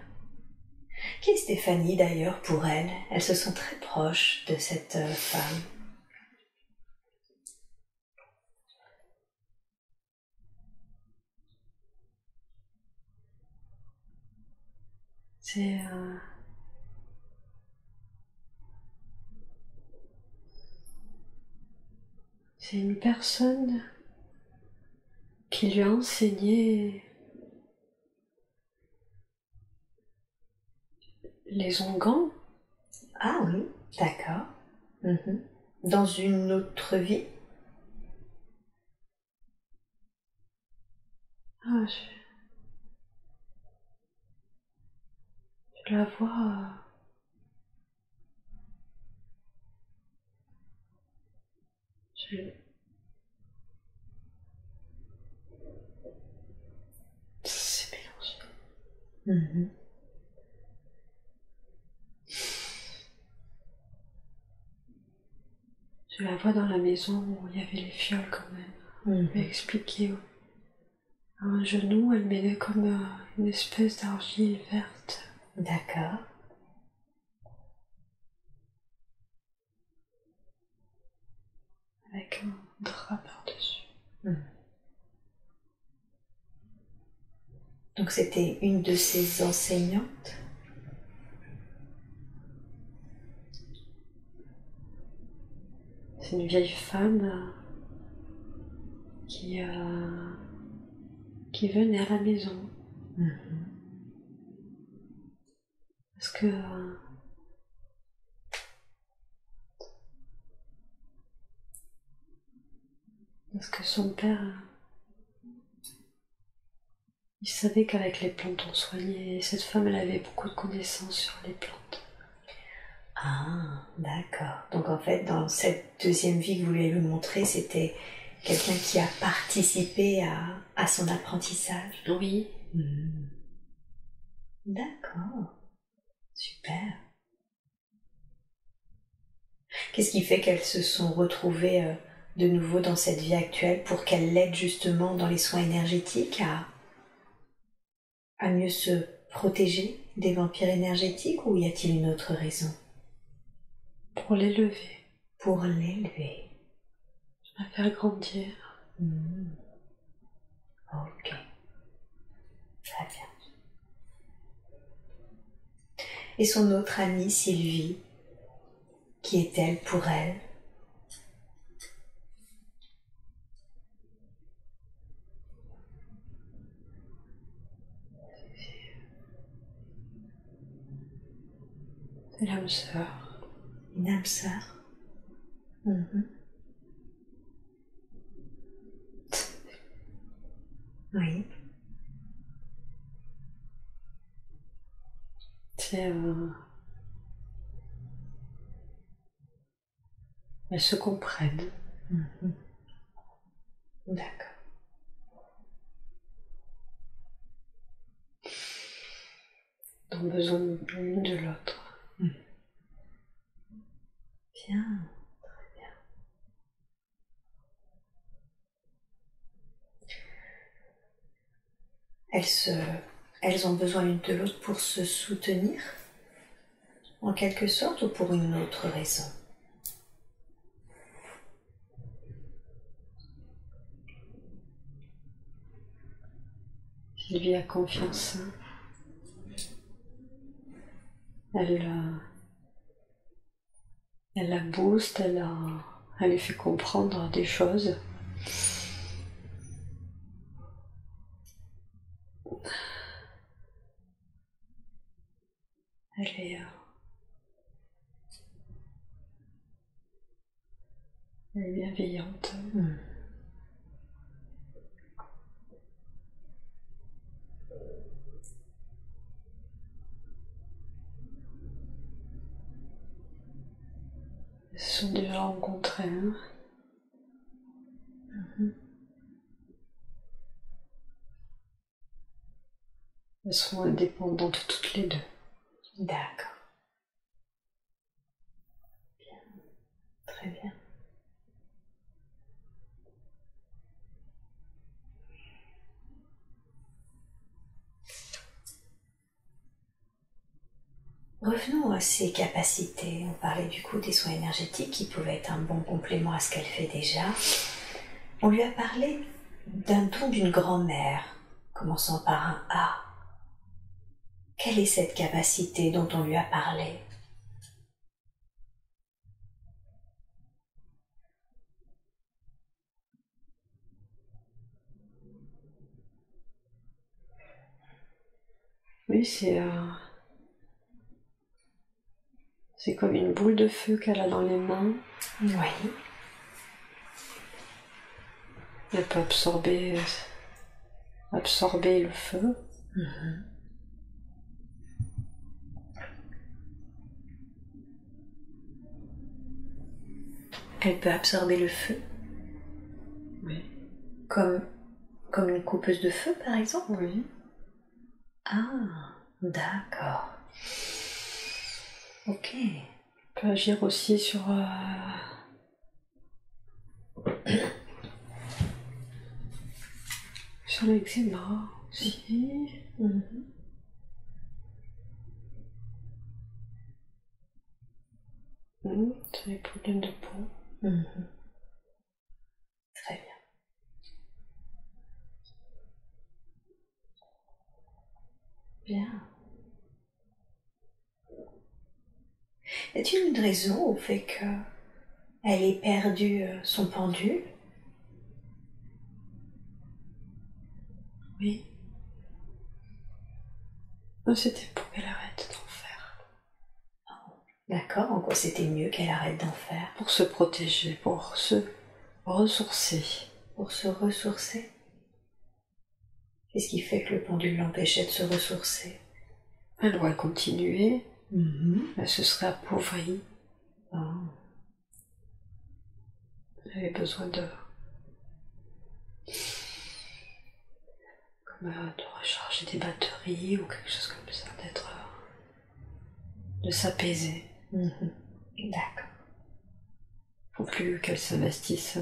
Qui est Stéphanie d'ailleurs pour elle? Elle se sent très proche de cette femme. C'est une personne qui lui a enseigné les onguents. Ah oui, d'accord. Dans une autre vie? Ah, je la vois. C'est mélangé. Je la vois dans la maison où il y avait les fioles quand même. Elle m'a expliqué. À un genou, elle met comme une espèce d'argile verte. D'accord. Avec un drap par-dessus. Donc c'était une de ses enseignantes? C'est une vieille femme qui venait à la maison. Parce que son père, il savait qu'avec les plantes on soignait. Et cette femme, elle avait beaucoup de connaissances sur les plantes. Ah, d'accord. Donc en fait, dans cette deuxième vie que vous voulez lui montrer, c'était quelqu'un qui a participé à son apprentissage. Oui. D'accord. Super. Qu'est-ce qui fait qu'elles se sont retrouvées de nouveau dans cette vie actuelle pour qu'elle l'aide justement dans les soins énergétiques à mieux se protéger des vampires énergétiques ou y a-t-il une autre raison? Pour l'élever. Pour l'élever. La faire grandir. Ok. Très bien. Et son autre amie Sylvie, qui est-elle pour elle? C'est l'âme sœur. Une âme sœur. Oui. C'est, elles se comprennent. D'accord. Elles ont besoin l'une de l'autre. Bien, très bien. Elles ont besoin l'une de l'autre pour se soutenir, en quelque sorte, ou pour une autre raison? Sylvie a confiance. Elle la booste, elle lui fait comprendre des choses. Elle est bienveillante. Elles se sont déjà rencontrées. Elles sont indépendantes toutes les deux. D'accord. Bien, très bien. Revenons à ses capacités. On parlait du coup des soins énergétiques qui pouvaient être un bon complément à ce qu'elle fait déjà. On lui a parlé d'un don d'une grand-mère, commençant par un A. Quelle est cette capacité dont on lui a parlé? Oui, c'est comme une boule de feu qu'elle a dans les mains. Oui. Elle peut absorber le feu. Elle peut absorber le feu? Oui. Comme une coupeuse de feu, par exemple? Oui. Ah, d'accord. Ok. Elle peut agir aussi sur l'eczéma aussi. Sur les problèmes de peau. Très bien. Bien. Y a-t-il une raison au fait qu'elle ait perdu son pendule? Oui. C'était pour qu'elle arrête d'en faire. D'accord, en quoi c'était mieux qu'elle arrête d'en faire? Pour se protéger, pour se ressourcer. Pour se ressourcer? Qu'est-ce qui fait que le pendule l'empêchait de se ressourcer? Elle doit continuer. Elle se serait appauvrie. Elle avait besoin de recharger des batteries ou quelque chose comme ça, de s'apaiser. D'accord. Faut plus qu'elle s'investisse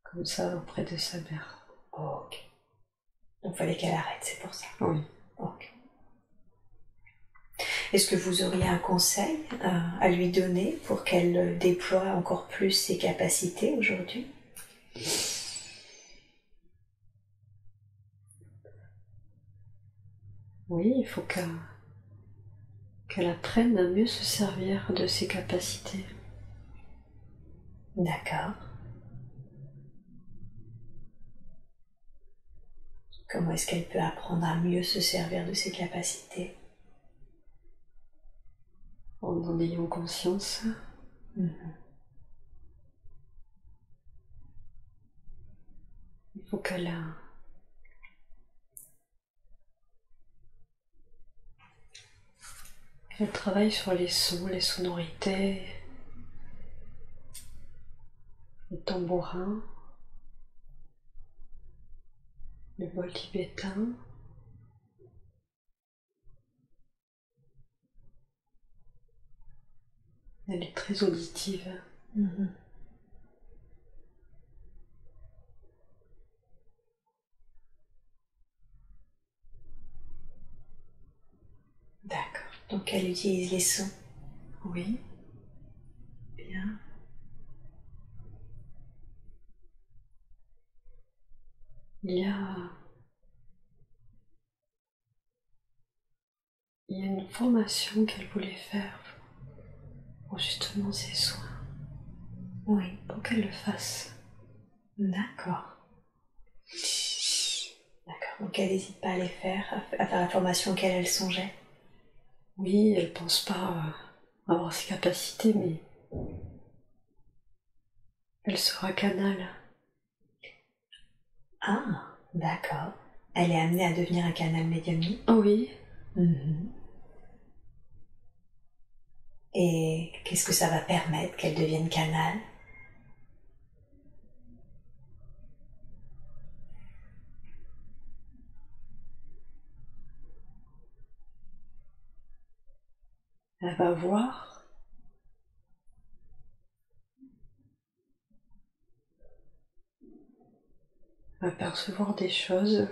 comme ça auprès de sa mère. Ok. Donc fallait qu'elle arrête, c'est pour ça. Oui. Ok. Est-ce que vous auriez un conseil à lui donner pour qu'elle déploie encore plus ses capacités aujourd'hui? Oui, il faut qu'elle apprenne à mieux se servir de ses capacités. D'accord. Comment est-ce qu'elle peut apprendre à mieux se servir de ses capacités? En ayant conscience. Il faut qu'elle Elle travaille sur les sons, les sonorités, le tambourin, le bol tibétain. Elle est très auditive. D'accord. Donc elle utilise les sons. Oui. Bien. Il y a une formation qu'elle voulait faire pour justement ses soins. Oui. Pour qu'elle le fasse. D'accord. D'accord. Donc elle n'hésite pas à les faire, à faire la formation auquel elle songeait. Oui, elle pense pas avoir ses capacités, mais elle sera canal. Ah, d'accord. Elle est amenée à devenir un canal médiumnique. Oui. Et qu'est-ce que ça va permettre qu'elle devienne canal? Elle va voir. Elle va percevoir des choses.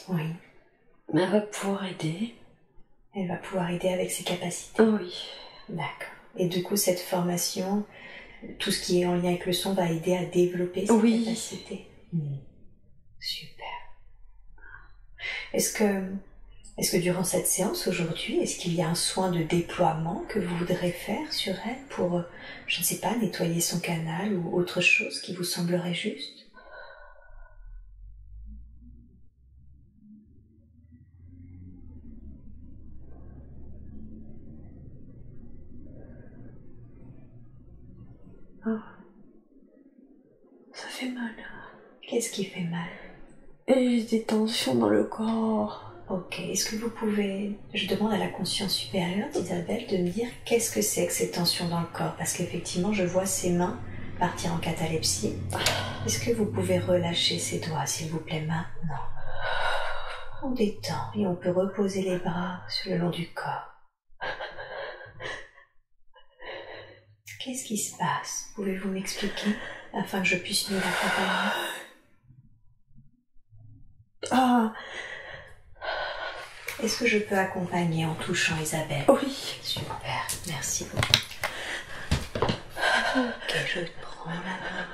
Oui. Mais elle va pouvoir aider. Elle va pouvoir aider avec ses capacités. Oui. D'accord. Et du coup, cette formation, tout ce qui est en lien avec le son va aider à développer ses capacités. Super. Est-ce que durant cette séance aujourd'hui, est-ce qu'il y a un soin de déploiement que vous voudrez faire sur elle pour, je ne sais pas, nettoyer son canal ou autre chose qui vous semblerait juste? Ah. Ça fait mal. Qu'est-ce qui fait mal? Et j'ai des tensions dans le corps. Ok, est-ce que vous pouvez, je demande à la conscience supérieure d'Isabelle de me dire qu'est-ce que c'est que ces tensions dans le corps, parce qu'effectivement je vois ses mains partir en catalepsie. Est-ce que vous pouvez relâcher ses doigts s'il vous plaît maintenant? On détend et on peut reposer les bras sur le long du corps. Qu'est-ce qui se passe? Pouvez-vous m'expliquer afin que je puisse mieux l'accompagner? Ah. Est-ce que je peux accompagner en touchant Isabelle? Oui. Super, merci beaucoup. Ok, je prends la main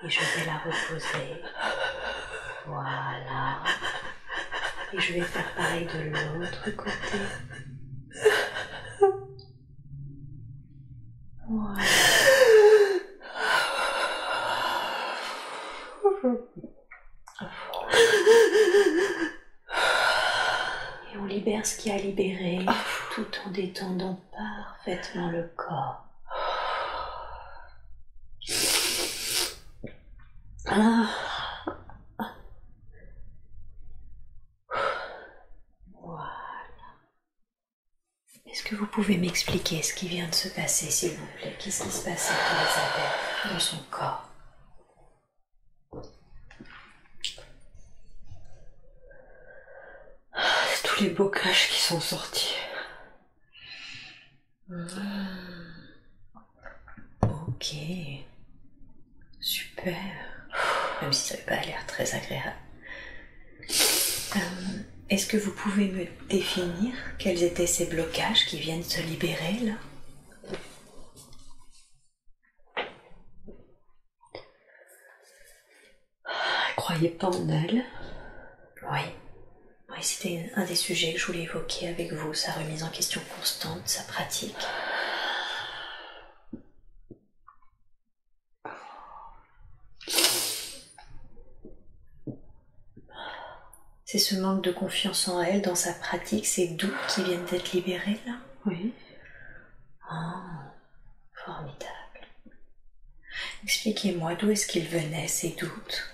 et je vais la reposer. Voilà. Et je vais faire pareil de l'autre côté. Voilà. Et on libère ce qui a libéré, tout en détendant parfaitement le corps. Ah. Voilà. Est-ce que vous pouvez m'expliquer ce qui vient de se passer, s'il vous plaît? Qu'est-ce qui se passait pour Isabelle dans son corps? Tous les bocages qui sont sortis. Ok. Super. Même si ça n'avait pas l'air très agréable. Est-ce que vous pouvez me définir quels étaient ces blocages qui viennent se libérer là? Elle croyait pas en elle. Oui. Oui, c'était un des sujets que je voulais évoquer avec vous, sa remise en question constante, sa pratique. C'est ce manque de confiance en elle, dans sa pratique, ces doutes qui viennent d'être libérés là? Oui. Ah, formidable. Expliquez-moi d'où est-ce qu'ils venaient, ces doutes?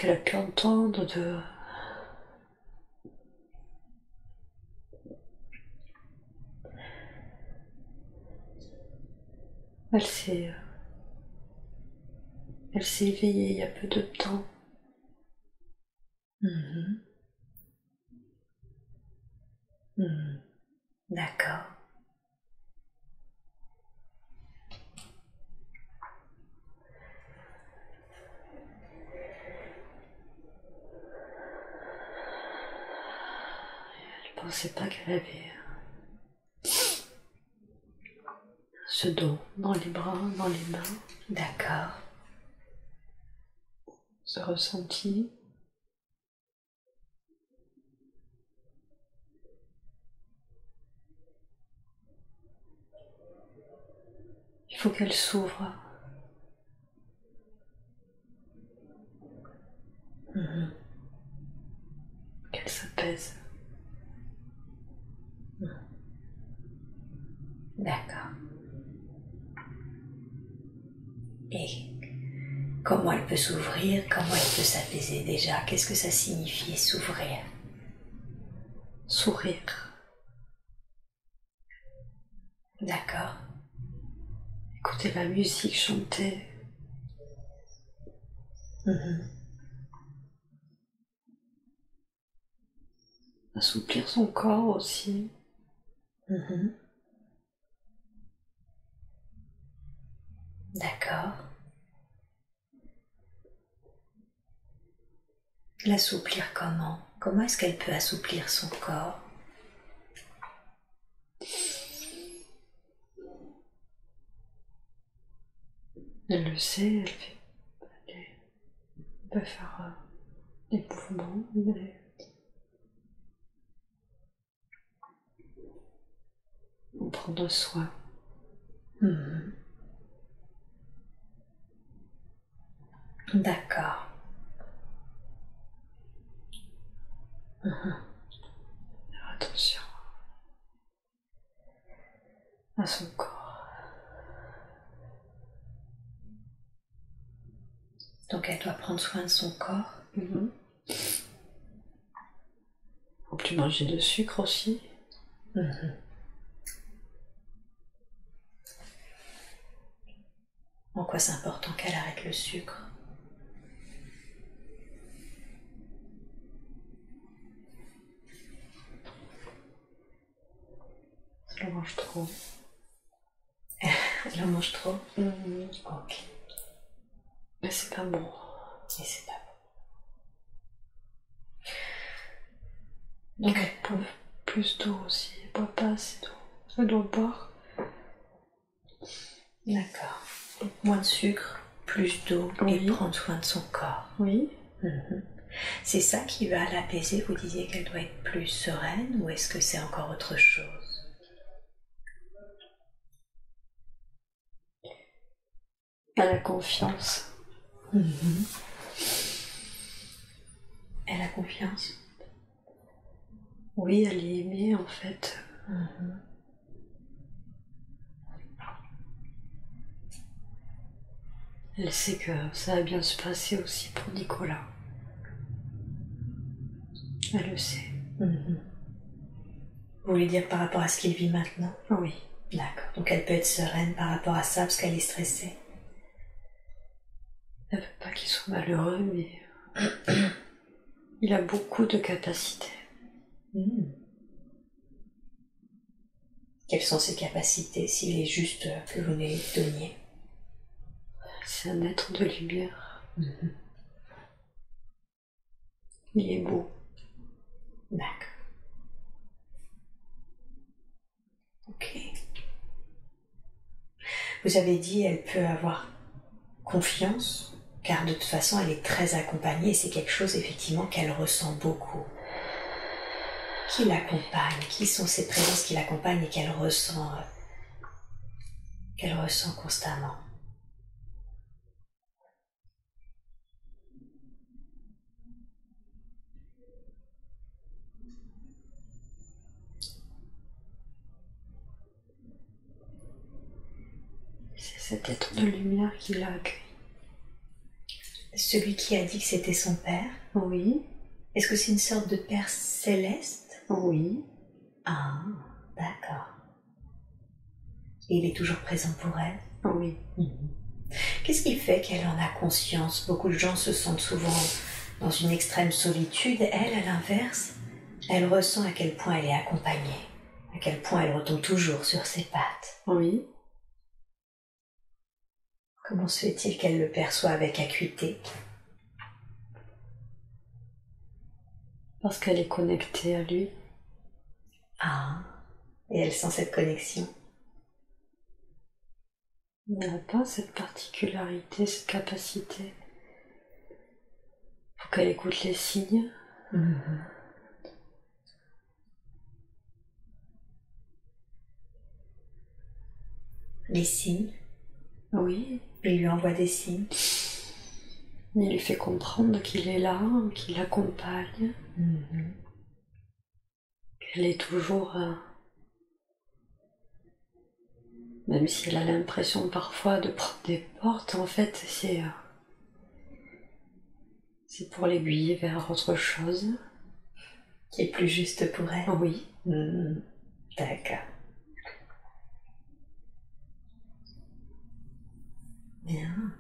qu'elle a pu entendre de... Elle s'est éveillée il y a peu de temps. D'accord. Je pensais pas qu'elle avait ce don dans les bras, dans les mains, D'accord. ce ressenti. Il faut qu'elle s'ouvre. Qu'elle s'apaise. D'accord. Et comment elle peut s'ouvrir? Comment elle peut s'apaiser déjà? Qu'est-ce que ça signifie s'ouvrir? Sourire. D'accord. Écouter la musique, chanter. Assouplir son corps aussi. D'accord. L'assouplir comment? Comment est-ce qu'elle peut assouplir son corps? Elle le sait, elle peut faire des mouvements, en prendre soin. D'accord. Faire attention à son corps. Donc elle doit prendre soin de son corps. Faut plus manger de sucre aussi. En quoi c'est important qu'elle arrête le sucre? Elle en mange trop. Elle en mange trop? Ok. Mais c'est pas bon. Et c'est pas bon. Donc elle boit plus d'eau aussi. Elle boit pas assez d'eau. Elle doit boire. D'accord. Donc, moins de sucre, plus d'eau et prendre soin de son corps. Oui. C'est ça qui va l'apaiser? Vous disiez qu'elle doit être plus sereine ou est-ce que c'est encore autre chose? Elle a confiance. Elle a confiance? Oui, elle est aimée en fait. Elle sait que ça va bien se passer aussi pour Nicolas. Elle le sait. Vous voulez dire par rapport à ce qu'il vit maintenant? Oui. D'accord. Donc elle peut être sereine par rapport à ça parce qu'elle est stressée. Elle veut pas qu'il soit malheureux, mais il a beaucoup de capacités. Quelles sont ses capacités s'il est juste que vous les donniez? C'est un être de lumière. Il est beau. D'accord. Ok. Vous avez dit elle peut avoir confiance, car de toute façon elle est très accompagnée et c'est quelque chose effectivement qu'elle ressent beaucoup. Qui l'accompagne? Qui sont ces présences qui l'accompagnent et qu'elle ressent constamment? C'est cet être de lumière qui l'a accueilli. Celui qui a dit que c'était son père, Oui, est-ce que c'est une sorte de père céleste? oui, Ah, d'accord. Et il est toujours présent pour elle? oui. Qu'est-ce qui fait qu'elle en a conscience? Beaucoup de gens se sentent souvent dans une extrême solitude. Elle, à l'inverse, elle ressent à quel point elle est accompagnée, à quel point elle retombe toujours sur ses pattes. Oui, Comment se fait-il qu'elle le perçoit avec acuité? parce qu'elle est connectée à lui. Ah, et elle sent cette connexion. Elle n'a pas cette particularité, cette capacité. Faut qu'elle écoute les signes. Les signes, Oui, il lui envoie des signes. il lui fait comprendre qu'il est là, qu'il l'accompagne, qu'elle est toujours... même si elle a l'impression parfois de prendre des portes, en fait, c'est pour l'aiguiller vers autre chose. Qui est plus juste pour elle. Oui, D'accord. Bien.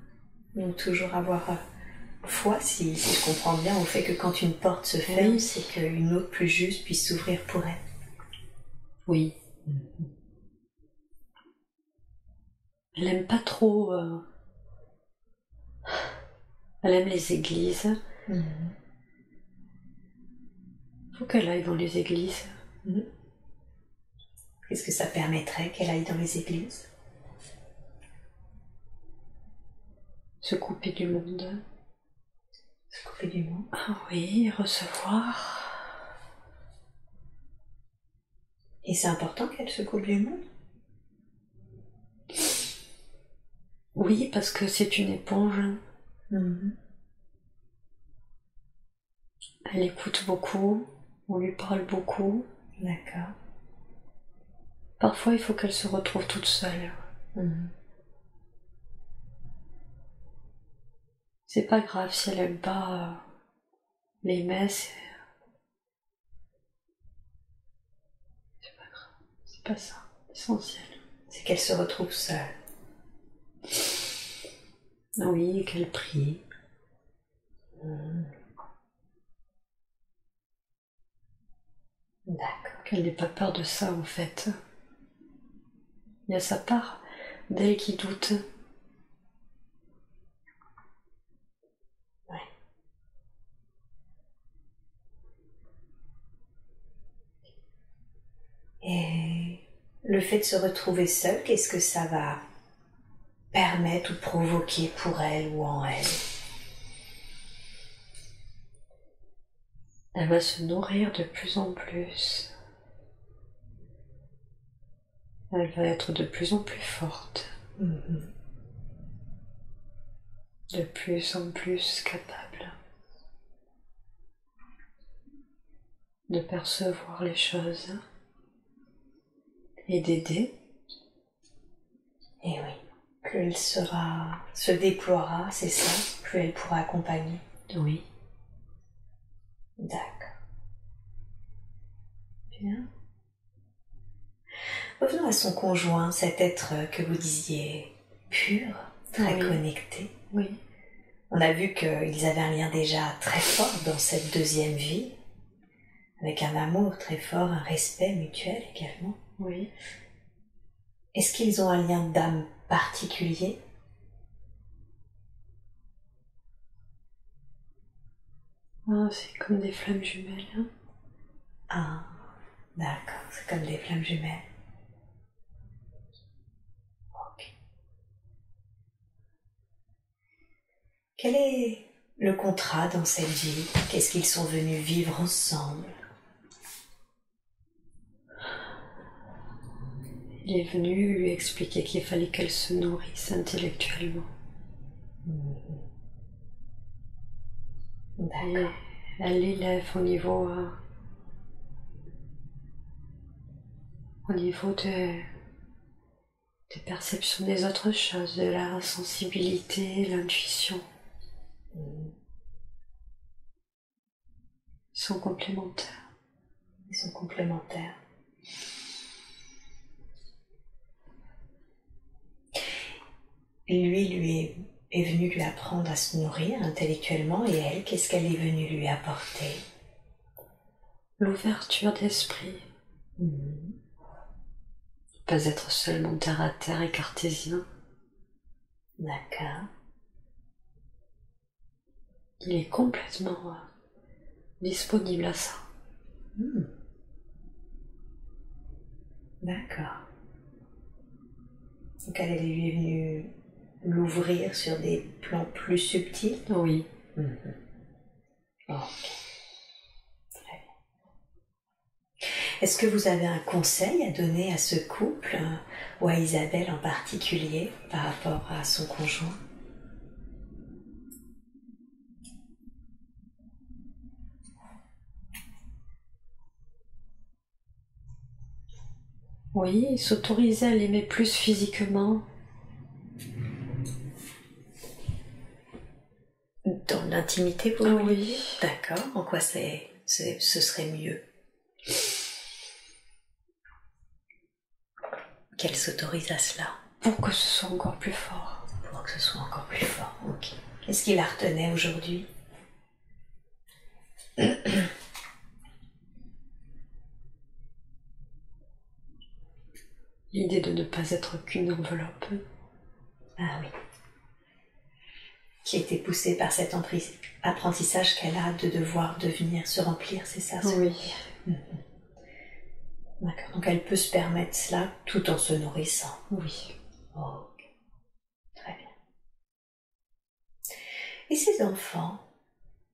Donc toujours avoir foi, si je comprends bien, au fait que quand une porte se ferme, Oui. c'est qu'une autre plus juste puisse s'ouvrir pour elle. oui. Elle aime pas trop... Elle aime les églises. Faut qu'elle aille dans les églises. Qu'est-ce que ça permettrait qu'elle aille dans les églises? Se couper du monde. Se couper du monde. Ah oui, recevoir. Et c'est important qu'elle se coupe du monde? Oui, parce que c'est une éponge. Elle écoute beaucoup, on lui parle beaucoup. D'accord. Parfois, il faut qu'elle se retrouve toute seule. C'est pas grave si elle aime pas les messes. C'est pas grave, c'est pas ça, l'essentiel. C'est qu'elle se retrouve seule. Oui, et qu'elle prie. D'accord. Qu'elle n'ait pas peur de ça, en fait. Il y a sa part d'elle qui doute. Ouais. Et le fait de se retrouver seule, qu'est-ce que ça va permettre ou provoquer pour elle ou en elle? Elle va se nourrir de plus en plus. Elle va être de plus en plus forte. De plus en plus capable de percevoir les choses et d'aider. Et oui, plus elle se déploiera, c'est ça, plus elle pourra accompagner. Oui. D'accord. Bien. Revenons à son conjoint, cet être que vous disiez pur, très connecté. Oui. On a vu qu'ils avaient un lien déjà très fort dans cette deuxième vie, avec un amour très fort, un respect mutuel également. Oui. Est-ce qu'ils ont un lien d'âme particulier? Ah, c'est comme des flammes jumelles. Ah, d'accord, c'est comme des flammes jumelles. Ok. Quel est le contrat dans cette vie? Qu'est-ce qu'ils sont venus vivre ensemble? Il est venu lui expliquer qu'il fallait qu'elle se nourrisse intellectuellement. D'accord. Et elle l'élève au niveau des perceptions des autres choses, de la sensibilité, l'intuition. Ils sont complémentaires. Ils sont complémentaires. Lui est venu lui apprendre à se nourrir intellectuellement, et elle, qu'est-ce qu'elle est venue lui apporter? L'ouverture d'esprit. Pas être seulement terre à terre et cartésien. D'accord. Il est complètement disponible à ça. D'accord. Donc elle lui est venue l'ouvrir sur des plans plus subtils? Oui. Ok. Très bien. Est-ce que vous avez un conseil à donner à ce couple, ou à Isabelle en particulier, par rapport à son conjoint? Oui, s'autoriser à l'aimer plus physiquement. Dans l'intimité, vous voulez Oui. dire? D'accord. En quoi ce serait mieux? Qu'elle s'autorise à cela? Pour que ce soit encore plus fort. Pour que ce soit encore plus fort, ok. Qu'est-ce qui la retenait aujourd'hui? L'idée de ne pas être qu'une enveloppe. Ah oui. Qui a été poussée par cet apprentissage qu'elle a de devoir devenir, se remplir, c'est ça? Oui. D'accord. Donc elle peut se permettre cela tout en se nourrissant. Oui. Ok. Très bien. Et ses enfants?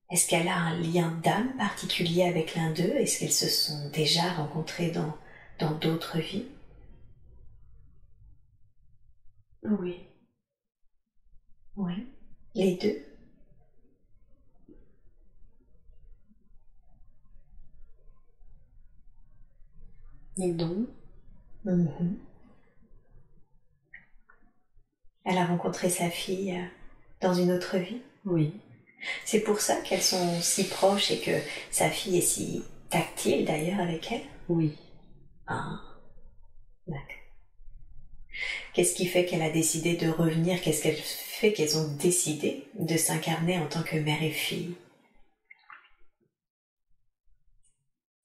Est-ce qu'elle a un lien d'âme particulier avec l'un d'eux? Est-ce qu'ils se sont déjà rencontrés dans d'autres vies? Oui. Oui. Les deux? Et non. Elle a rencontré sa fille dans une autre vie? Oui. C'est pour ça qu'elles sont si proches et que sa fille est si tactile d'ailleurs avec elle? Oui. Ah, d'accord. Qu'est-ce qui fait qu'elle a décidé de revenir? Qu'est-ce qu'elle fait qu'elles ont décidé de s'incarner en tant que mère et fille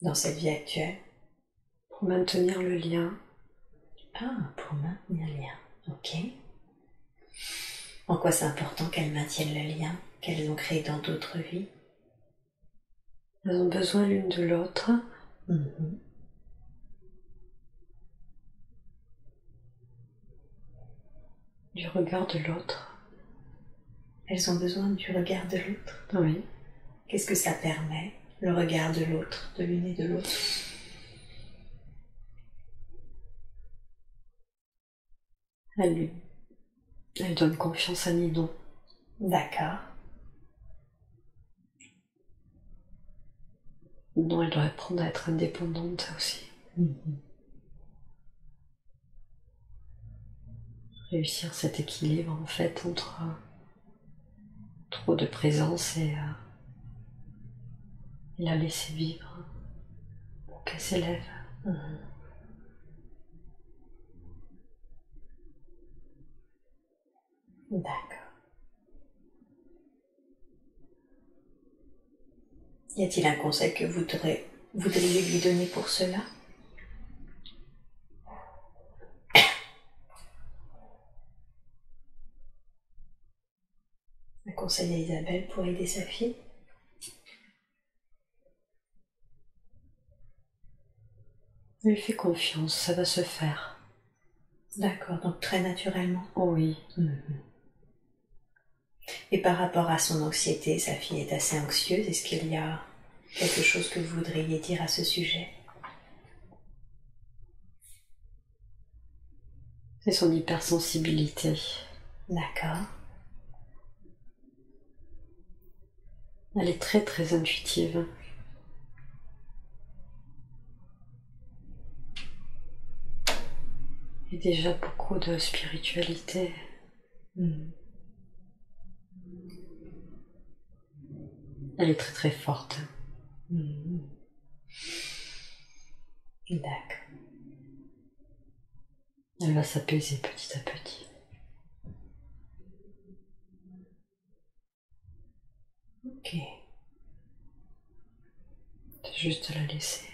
dans cette vie actuelle? Pour maintenir le lien. Ah, pour maintenir le lien. Ok. En quoi c'est important qu'elles maintiennent le lien qu'elles ont créé dans d'autres vies? Elles ont besoin l'une de l'autre. Du regard de l'autre. Elles ont besoin du regard de l'autre? Oui. Qu'est-ce que ça permet, le regard de l'autre, de l'une et de l'autre? Elle donne confiance à Ninon. D'accord. Ninon, elle doit apprendre à être indépendante aussi. Réussir cet équilibre en fait entre trop de présence et la laisser vivre pour qu'elle s'élève. D'accord. Y a-t-il un conseil que vous voudriez lui donner pour cela? Un conseil à Isabelle pour aider sa fille? Lui fais confiance, ça va se faire. D'accord, donc très naturellement. Oui. Et par rapport à son anxiété, sa fille est assez anxieuse. Est-ce qu'il y a quelque chose que vous voudriez dire à ce sujet? C'est son hypersensibilité. D'accord. Elle est très très intuitive. Et déjà beaucoup de spiritualité. Elle est très très forte. D'accord. Elle va s'apaiser petit à petit. Ok. C'est juste la laisser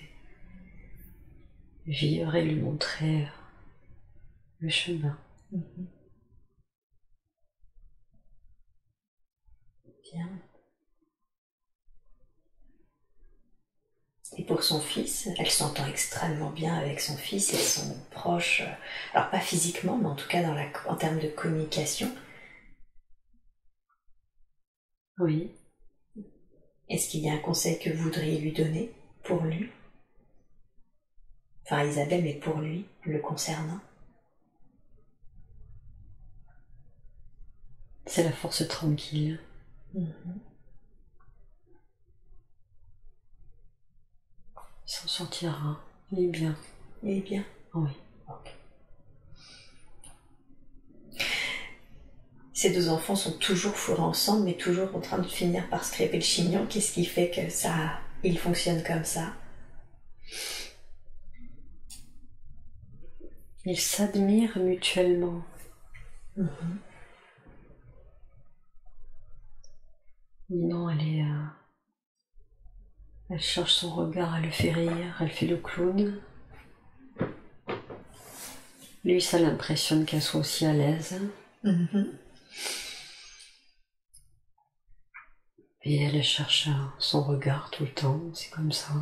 vivre et lui montrer le chemin. Bien. Et pour son fils, elle s'entend extrêmement bien avec son fils, ils sont proches, alors pas physiquement, mais en tout cas en termes de communication. Oui. Est-ce qu'il y a un conseil que vous voudriez lui donner pour lui? Enfin Isabelle, mais pour lui, le concernant? C'est la force tranquille. Il s'en sortira. Il est bien. Il est bien? Oui. Ok. Ces deux enfants sont toujours fourrés ensemble, mais toujours en train de finir par se crêper le chignon. Qu'est-ce qui fait que ils fonctionnent comme ça? Ils s'admirent mutuellement. Non, elle cherche son regard, elle le fait rire, elle fait le clown. Lui, ça l'impressionne qu'elle soit aussi à l'aise. Et elle cherche son regard tout le temps, c'est comme ça.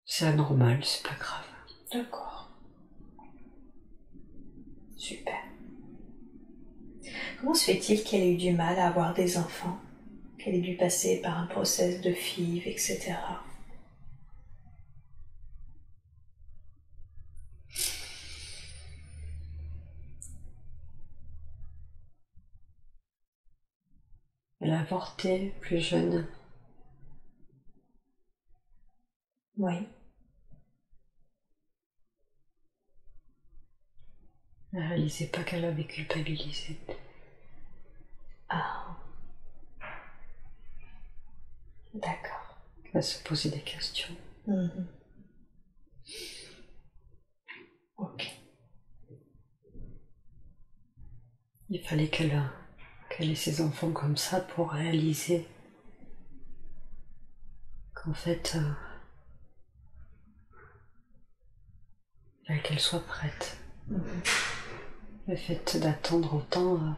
C'est anormal, c'est pas grave. D'accord. Super. Comment se fait-il qu'elle ait eu du mal à avoir des enfants? Qu'elle ait dû passer par un process de FIV, etc. Elle a avorté plus jeune. Oui. Elle ne réalisait pas qu'elle avait culpabilisé. Ah. D'accord. Elle va se poser des questions. Ok. Il fallait qu'elle ait ses enfants comme ça pour réaliser qu'en fait, qu'elle soit prête. Le fait d'attendre autant,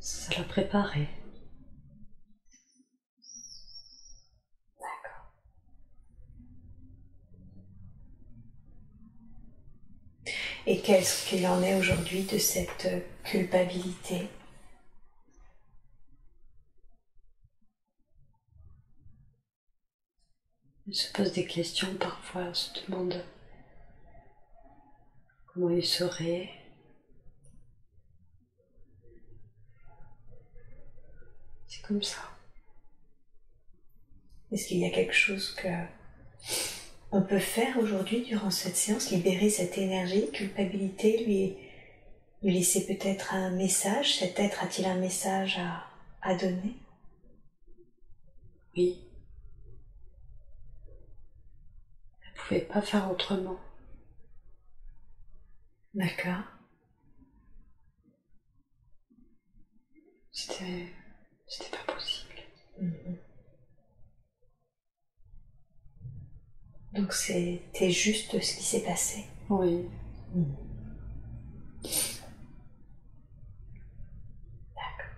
ça l'a préparée. D'accord. Et qu'est-ce qu'il en est aujourd'hui de cette culpabilité? Elle se pose des questions parfois, elle se demande comment il serait. C'est comme ça. Est-ce qu'il y a quelque chose que on peut faire aujourd'hui durant cette séance, libérer cette énergie, culpabilité, lui laisser peut-être un message? Cet être a-t-il un message à donner? Oui. Elle ne pouvait pas faire autrement. D'accord. C'était pas possible. Donc c'était juste ce qui s'est passé. Oui. D'accord.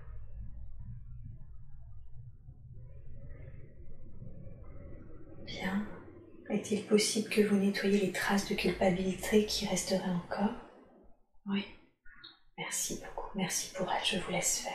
Bien. Est-il possible que vous nettoyiez les traces de culpabilité qui resteraient encore? Oui. Merci beaucoup. Merci pour elle. Je vous laisse faire.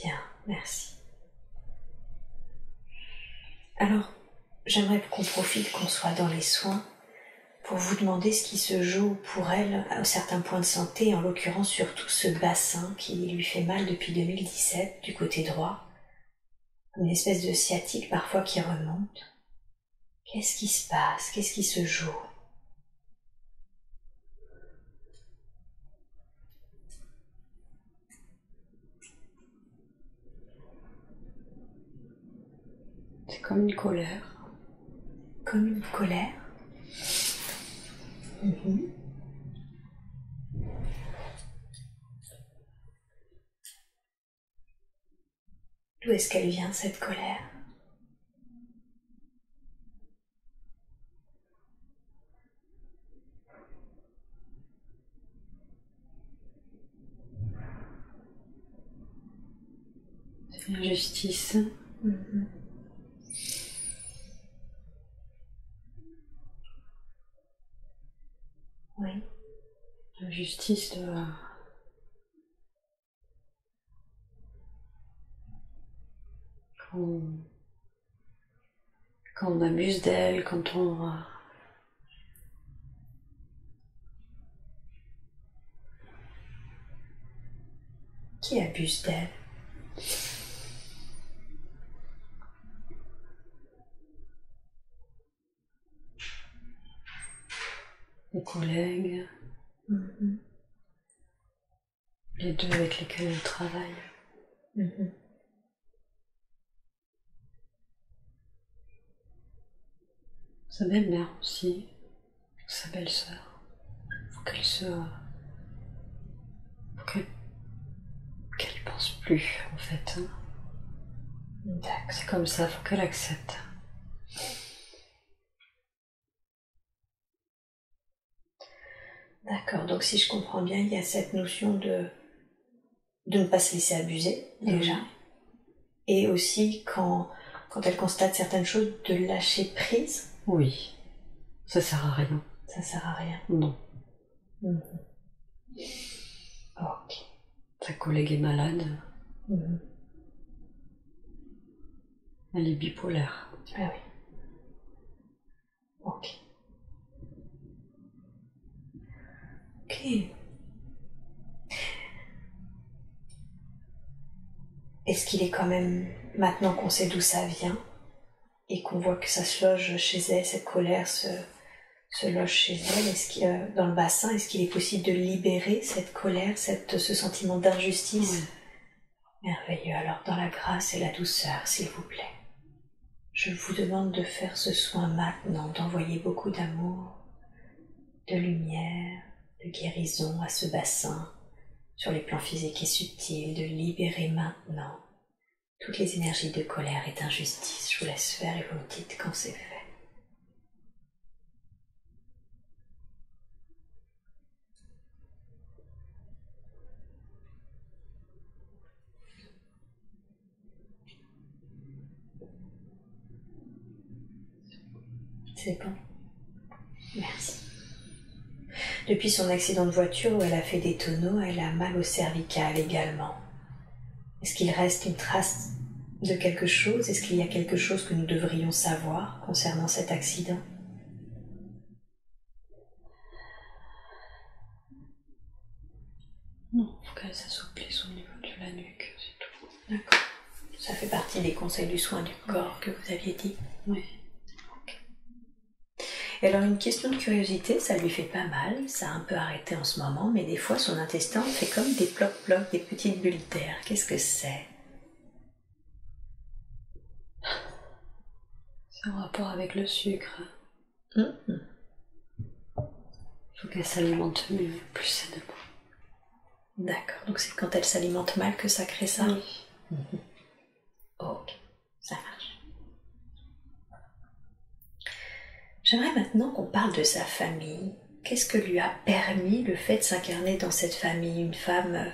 Bien, merci. Alors, j'aimerais qu'on profite, qu'on soit dans les soins, pour vous demander ce qui se joue pour elle à certains points de santé, en l'occurrence surtout ce bassin qui lui fait mal depuis 2017 du côté droit, une espèce de sciatique parfois qui remonte. Qu'est-ce qui se passe? Qu'est-ce qui se joue? C'est comme une colère. Comme une colère. D'où est-ce qu'elle vient, cette colère? C'est l'injustice. Oui. L'injustice de... Quand on abuse d'elle, quand on... Qui abuse d'elle? Les collègues, les deux avec lesquels elle travaille. Sa belle-mère aussi, sa belle-sœur. Faut qu'elle qu'elle pense plus, en fait. D'accord. C'est comme ça, faut qu'elle accepte. D'accord, donc si je comprends bien, il y a cette notion de ne pas se laisser abuser, déjà. Et aussi, quand elle constate certaines choses, de lâcher prise. Oui, ça sert à rien. Ça sert à rien. Non. Ok. Ta collègue est malade. Elle est bipolaire. Ah oui. Ok. Ok. Est-ce qu'il est quand même, maintenant qu'on sait d'où ça vient, et qu'on voit que ça se loge chez elle, cette colère se loge chez elle, est-ce qu'il, dans le bassin, est-ce qu'il est possible de libérer cette colère, ce sentiment d'injustice? Merveilleux. Alors, dans la grâce et la douceur, s'il vous plaît, je vous demande de faire ce soin maintenant, d'envoyer beaucoup d'amour, de lumière, de guérison à ce bassin, sur les plans physiques et subtils, de libérer maintenant toutes les énergies de colère et d'injustice. Je vous laisse faire et vous me dites quand c'est fait. C'est bon. Merci. Depuis son accident de voiture où elle a fait des tonneaux, elle a mal au cervical également. Est-ce qu'il reste une trace de quelque chose? Est-ce qu'il y a quelque chose que nous devrions savoir concernant cet accident? Non, il faut qu'elle s'assouplisse au niveau de la nuque, c'est tout. D'accord. Ça fait partie des conseils du soin du corps que vous aviez dit? Oui. Et alors une question de curiosité, ça lui fait pas mal, ça a un peu arrêté en ce moment, mais des fois son intestin fait comme des blocs-blocs, des petites bulles d'air. Qu'est-ce que c'est? C'est en rapport avec le sucre. Il faut qu'elle s'alimente mieux, plus sainement. D'accord, donc c'est quand elle s'alimente mal que ça crée ça? Oui. Ok, ça marche. J'aimerais maintenant qu'on parle de sa famille. Qu'est-ce que lui a permis le fait de s'incarner dans cette famille? Une femme,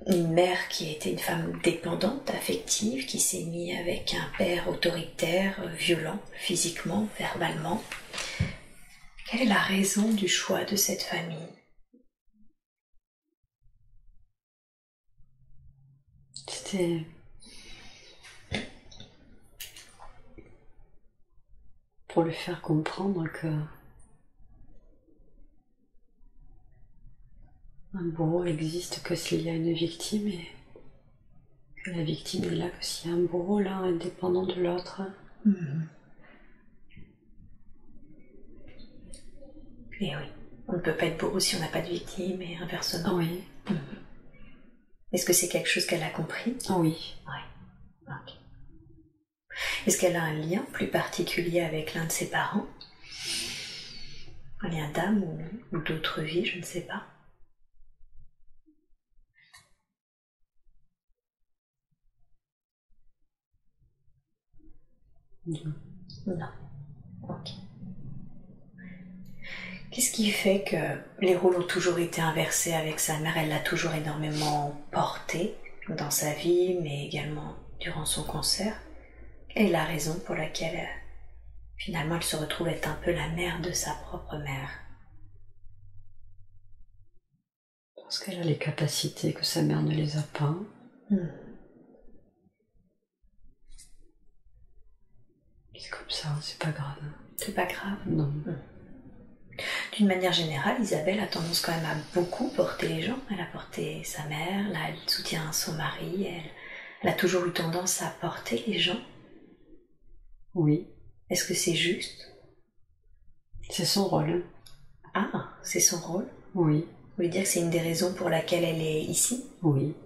une mère qui était une femme dépendante, affective, qui s'est mise avec un père autoritaire, violent, physiquement, verbalement. Quelle est la raison du choix de cette famille? pour lui faire comprendre que un bourreau existe que s'il y a une victime et que la victime est là que s'il y a un bourreau là, indépendant de l'autre. Et oui, on ne peut pas être bourreau si on n'a pas de victime et inversement. Oui. Est-ce que c'est quelque chose qu'elle a compris? Oui. Oui. Ok. Est-ce qu'elle a un lien plus particulier avec l'un de ses parents? Un lien d'âme ou d'autre vie, je ne sais pas. Non. Ok. Qu'est-ce qui fait que les rôles ont toujours été inversés avec sa mère? Elle l'a toujours énormément portée dans sa vie, mais également durant son cancer. Quelle est la raison pour laquelle finalement elle se retrouve être un peu la mère de sa propre mère? Parce qu'elle a les capacités que sa mère ne les a pas. C'est comme ça, c'est pas grave. C'est pas grave. Non. D'une manière générale, Isabelle a tendance quand même à beaucoup porter les gens. Elle a porté sa mère, là elle soutient son mari, elle a toujours eu tendance à porter les gens. Oui. Est-ce que c'est juste? C'est son rôle. Ah, c'est son rôle? Oui. Vous voulez dire que c'est une des raisons pour laquelle elle est ici? Oui.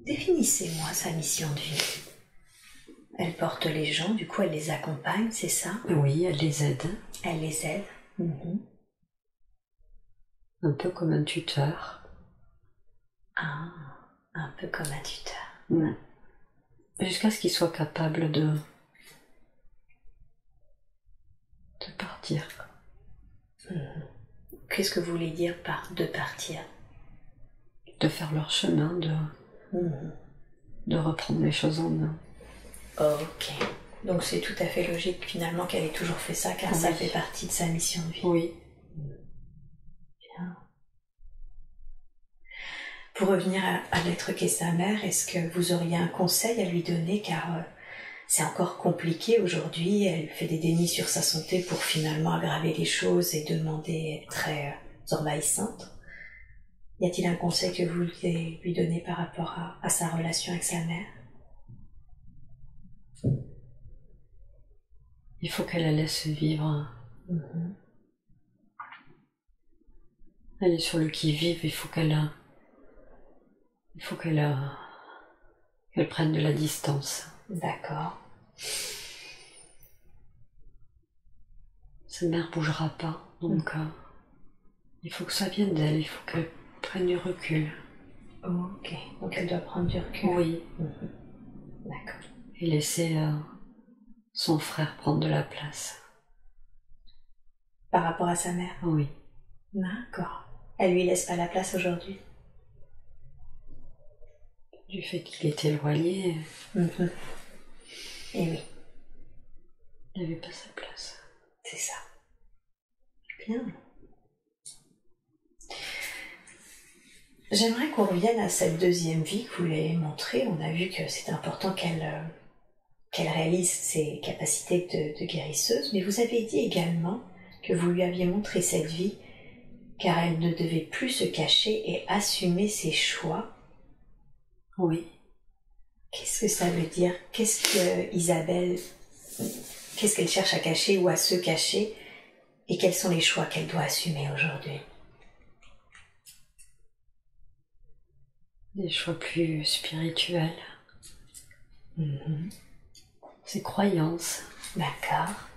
Définissez-moi sa mission de vie. Elle porte les gens, du coup elle les accompagne, c'est ça? Oui, elle les aide. Elle les aide. Un peu comme un tuteur. Ah, un peu comme un tuteur. Jusqu'à ce qu'il soit capable de partir. Qu'est-ce que vous voulez dire par de partir? De faire leur chemin, de reprendre les choses en main. Ok. Donc c'est tout à fait logique finalement qu'elle ait toujours fait ça, car ça fait partie de sa mission de vie. Oui. Bien. Pour revenir à l'être qu'est sa mère, est-ce que vous auriez un conseil à lui donner, car c'est encore compliqué aujourd'hui, elle fait des dénis sur sa santé pour finalement aggraver les choses et demander être très envahissante. Y a-t-il un conseil que vous voulez lui donner par rapport à sa relation avec sa mère? Il faut qu'elle la laisse vivre. Elle est sur le qui-vive, il faut qu'elle prenne de la distance. D'accord. Sa mère bougera pas, donc il faut que ça vienne d'elle, il faut qu'elle prenne du recul. Ok, donc elle doit prendre du recul. Oui. D'accord. Et laisser son frère prendre de la place. Par rapport à sa mère? Oui. D'accord. Elle lui laisse pas la place aujourd'hui? Du fait qu'il est éloigné, Et oui. il n'avait pas sa place. C'est ça. Bien. J'aimerais qu'on revienne à cette deuxième vie que vous lui avez montrée. On a vu que c'est important qu'elle réalise ses capacités de guérisseuse, mais vous avez dit également que vous lui aviez montré cette vie car elle ne devait plus se cacher et assumer ses choix. Oui. Qu'est-ce que ça veut dire? Qu'est-ce qu'elle cherche à cacher ou à se cacher, et quels sont les choix qu'elle doit assumer aujourd'hui? Des choix plus spirituels. Ses croyances. D'accord.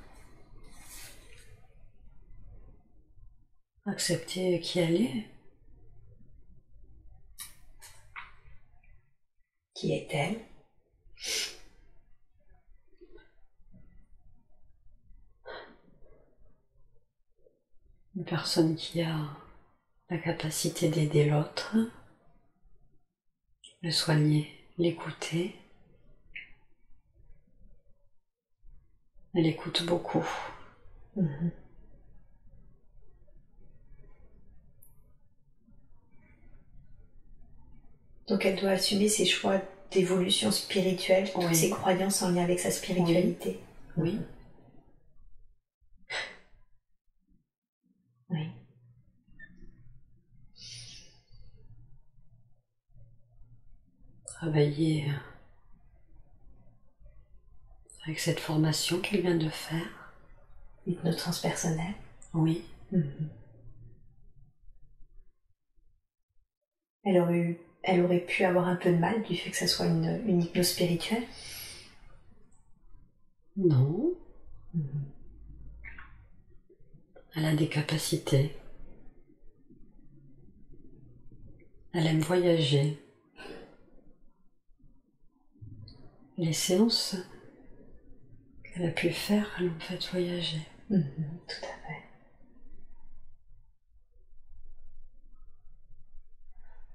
Accepter qui elle est. Qui est-elle? Une personne qui a la capacité d'aider l'autre, le soigner, l'écouter. Elle écoute beaucoup. Donc elle doit assumer ses choix d'évolution spirituelle, toutes ses croyances en lien avec sa spiritualité. Oui. travailler avec cette formation qu'elle vient de faire. Hypnotranspersonnelle. Oui. Elle aurait pu avoir un peu de mal du fait que ça soit une hypnose spirituelle? Non. Elle a des capacités. Elle aime voyager. Les séances qu'elle a pu faire, elles l'ont fait voyager. Tout à fait.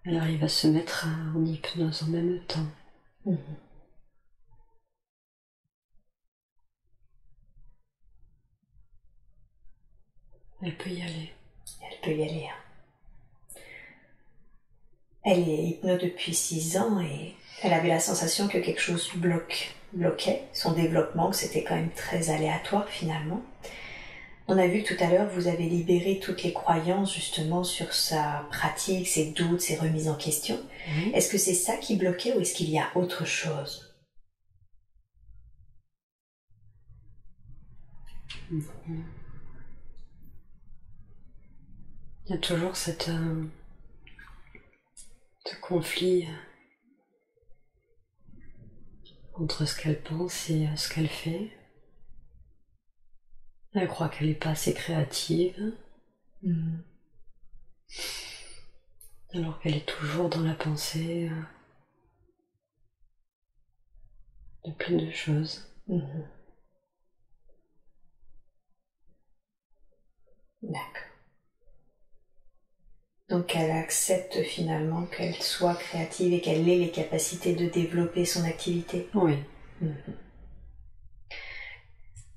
Elle arrive à se mettre en hypnose en même temps. Elle peut y aller. Elle peut y aller. Elle est hypno depuis 6 ans et elle avait la sensation que quelque chose bloquait son développement, que c'était quand même très aléatoire finalement. On a vu que tout à l'heure, vous avez libéré toutes les croyances justement sur sa pratique, ses doutes, ses remises en question. Oui. Est-ce que c'est ça qui bloquait ou est-ce qu'il y a autre chose? Il y a toujours ce conflit entre ce qu'elle pense et ce qu'elle fait. Elle croit qu'elle n'est pas assez créative, alors qu'elle est toujours dans la pensée de plein de choses. D'accord. Donc elle accepte finalement qu'elle soit créative et qu'elle ait les capacités de développer son activité. Oui.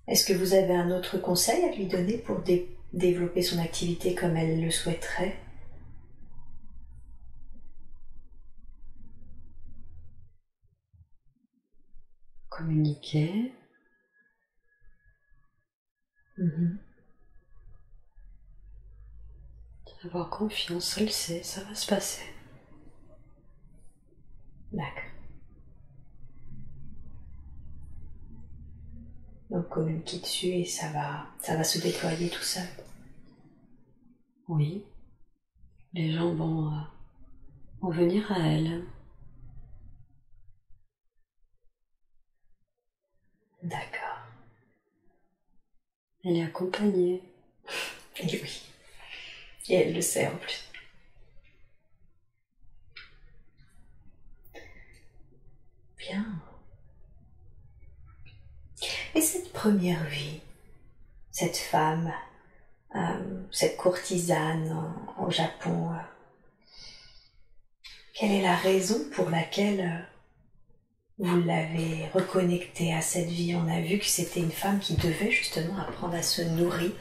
Est-ce que vous avez un autre conseil à lui donner pour développer son activité comme elle le souhaiterait? Communiquer. Avoir confiance, elle sait, ça va se passer. D'accord. Donc communiquer dessus et ça va se déployer tout seul. Oui. Les gens vont venir à elle. D'accord. Elle est accompagnée. Et oui. Et elle le sait en plus. Bien. Et cette première vie, cette femme, cette courtisane au Japon, quelle est la raison pour laquelle vous l'avez reconnectée à cette vie? On a vu que c'était une femme qui devait justement apprendre à se nourrir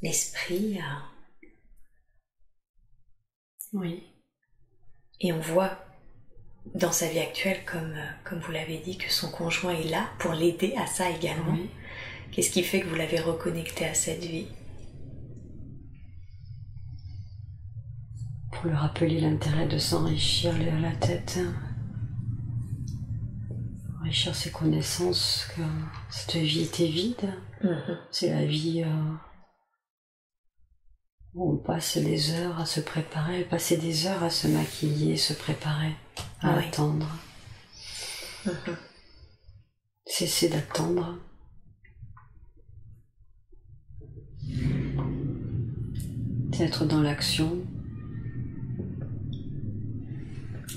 l'esprit. Oui. Et on voit dans sa vie actuelle, comme vous l'avez dit, que son conjoint est là pour l'aider à ça également. Oui. Qu'est-ce qui fait que vous l'avez reconnecté à cette vie? Pour lui rappeler l'intérêt de s'enrichir la tête, enrichir ses connaissances, que cette vie était vide. C'est la vie où on passe des heures à se préparer, passer des heures à se maquiller, se préparer, à attendre. Cesser d'attendre. C'est être dans l'action.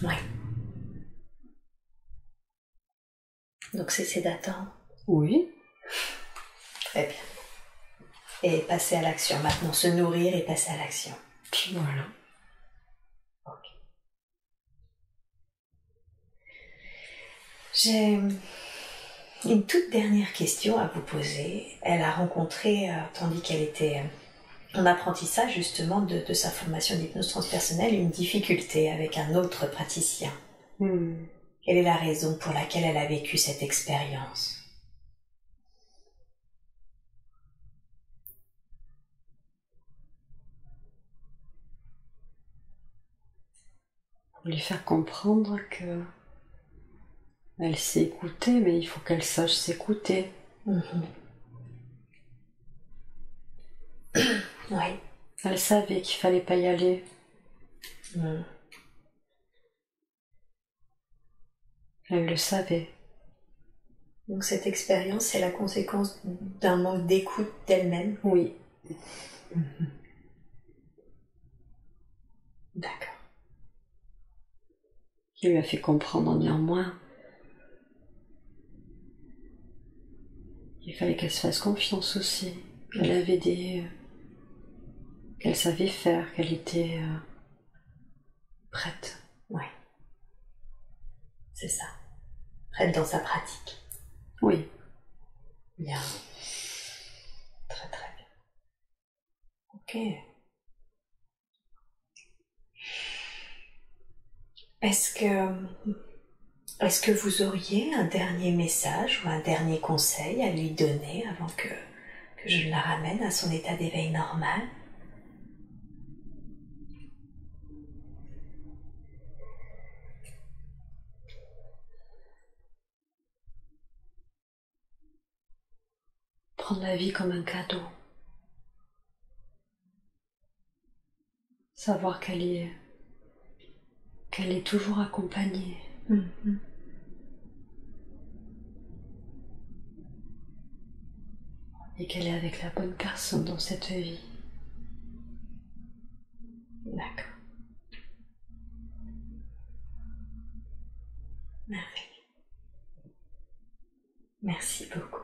Oui. Donc cesser d'attendre. Oui. Très bien. Et passer à l'action. Maintenant, se nourrir et passer à l'action. Voilà. Ok. J'ai une toute dernière question à vous poser. Elle a rencontré, tandis qu'elle était en apprentissage justement de sa formation d'hypnose transpersonnelle, une difficulté avec un autre praticien. Quelle est la raison pour laquelle elle a vécu cette expérience? pour lui faire comprendre que elle sait écouter, mais il faut qu'elle sache s'écouter. Oui. Elle savait qu'il fallait pas y aller. Elle le savait. Donc cette expérience est la conséquence d'un manque d'écoute d'elle-même. Oui. D'accord. Qui lui a fait comprendre néanmoins qu'il fallait qu'elle se fasse confiance aussi, qu'elle avait qu'elle savait faire, qu'elle était prête. Oui. C'est ça. Prête dans sa pratique. Oui. Bien. Très très bien. Ok. Est-ce que vous auriez un dernier message ou un dernier conseil à lui donner avant que je la ramène à son état d'éveil normal? Prendre la vie comme un cadeau. Savoir qu'elle est toujours accompagnée. Et qu'elle est avec la bonne personne dans cette vie. D'accord. Merveilleux. Merci beaucoup.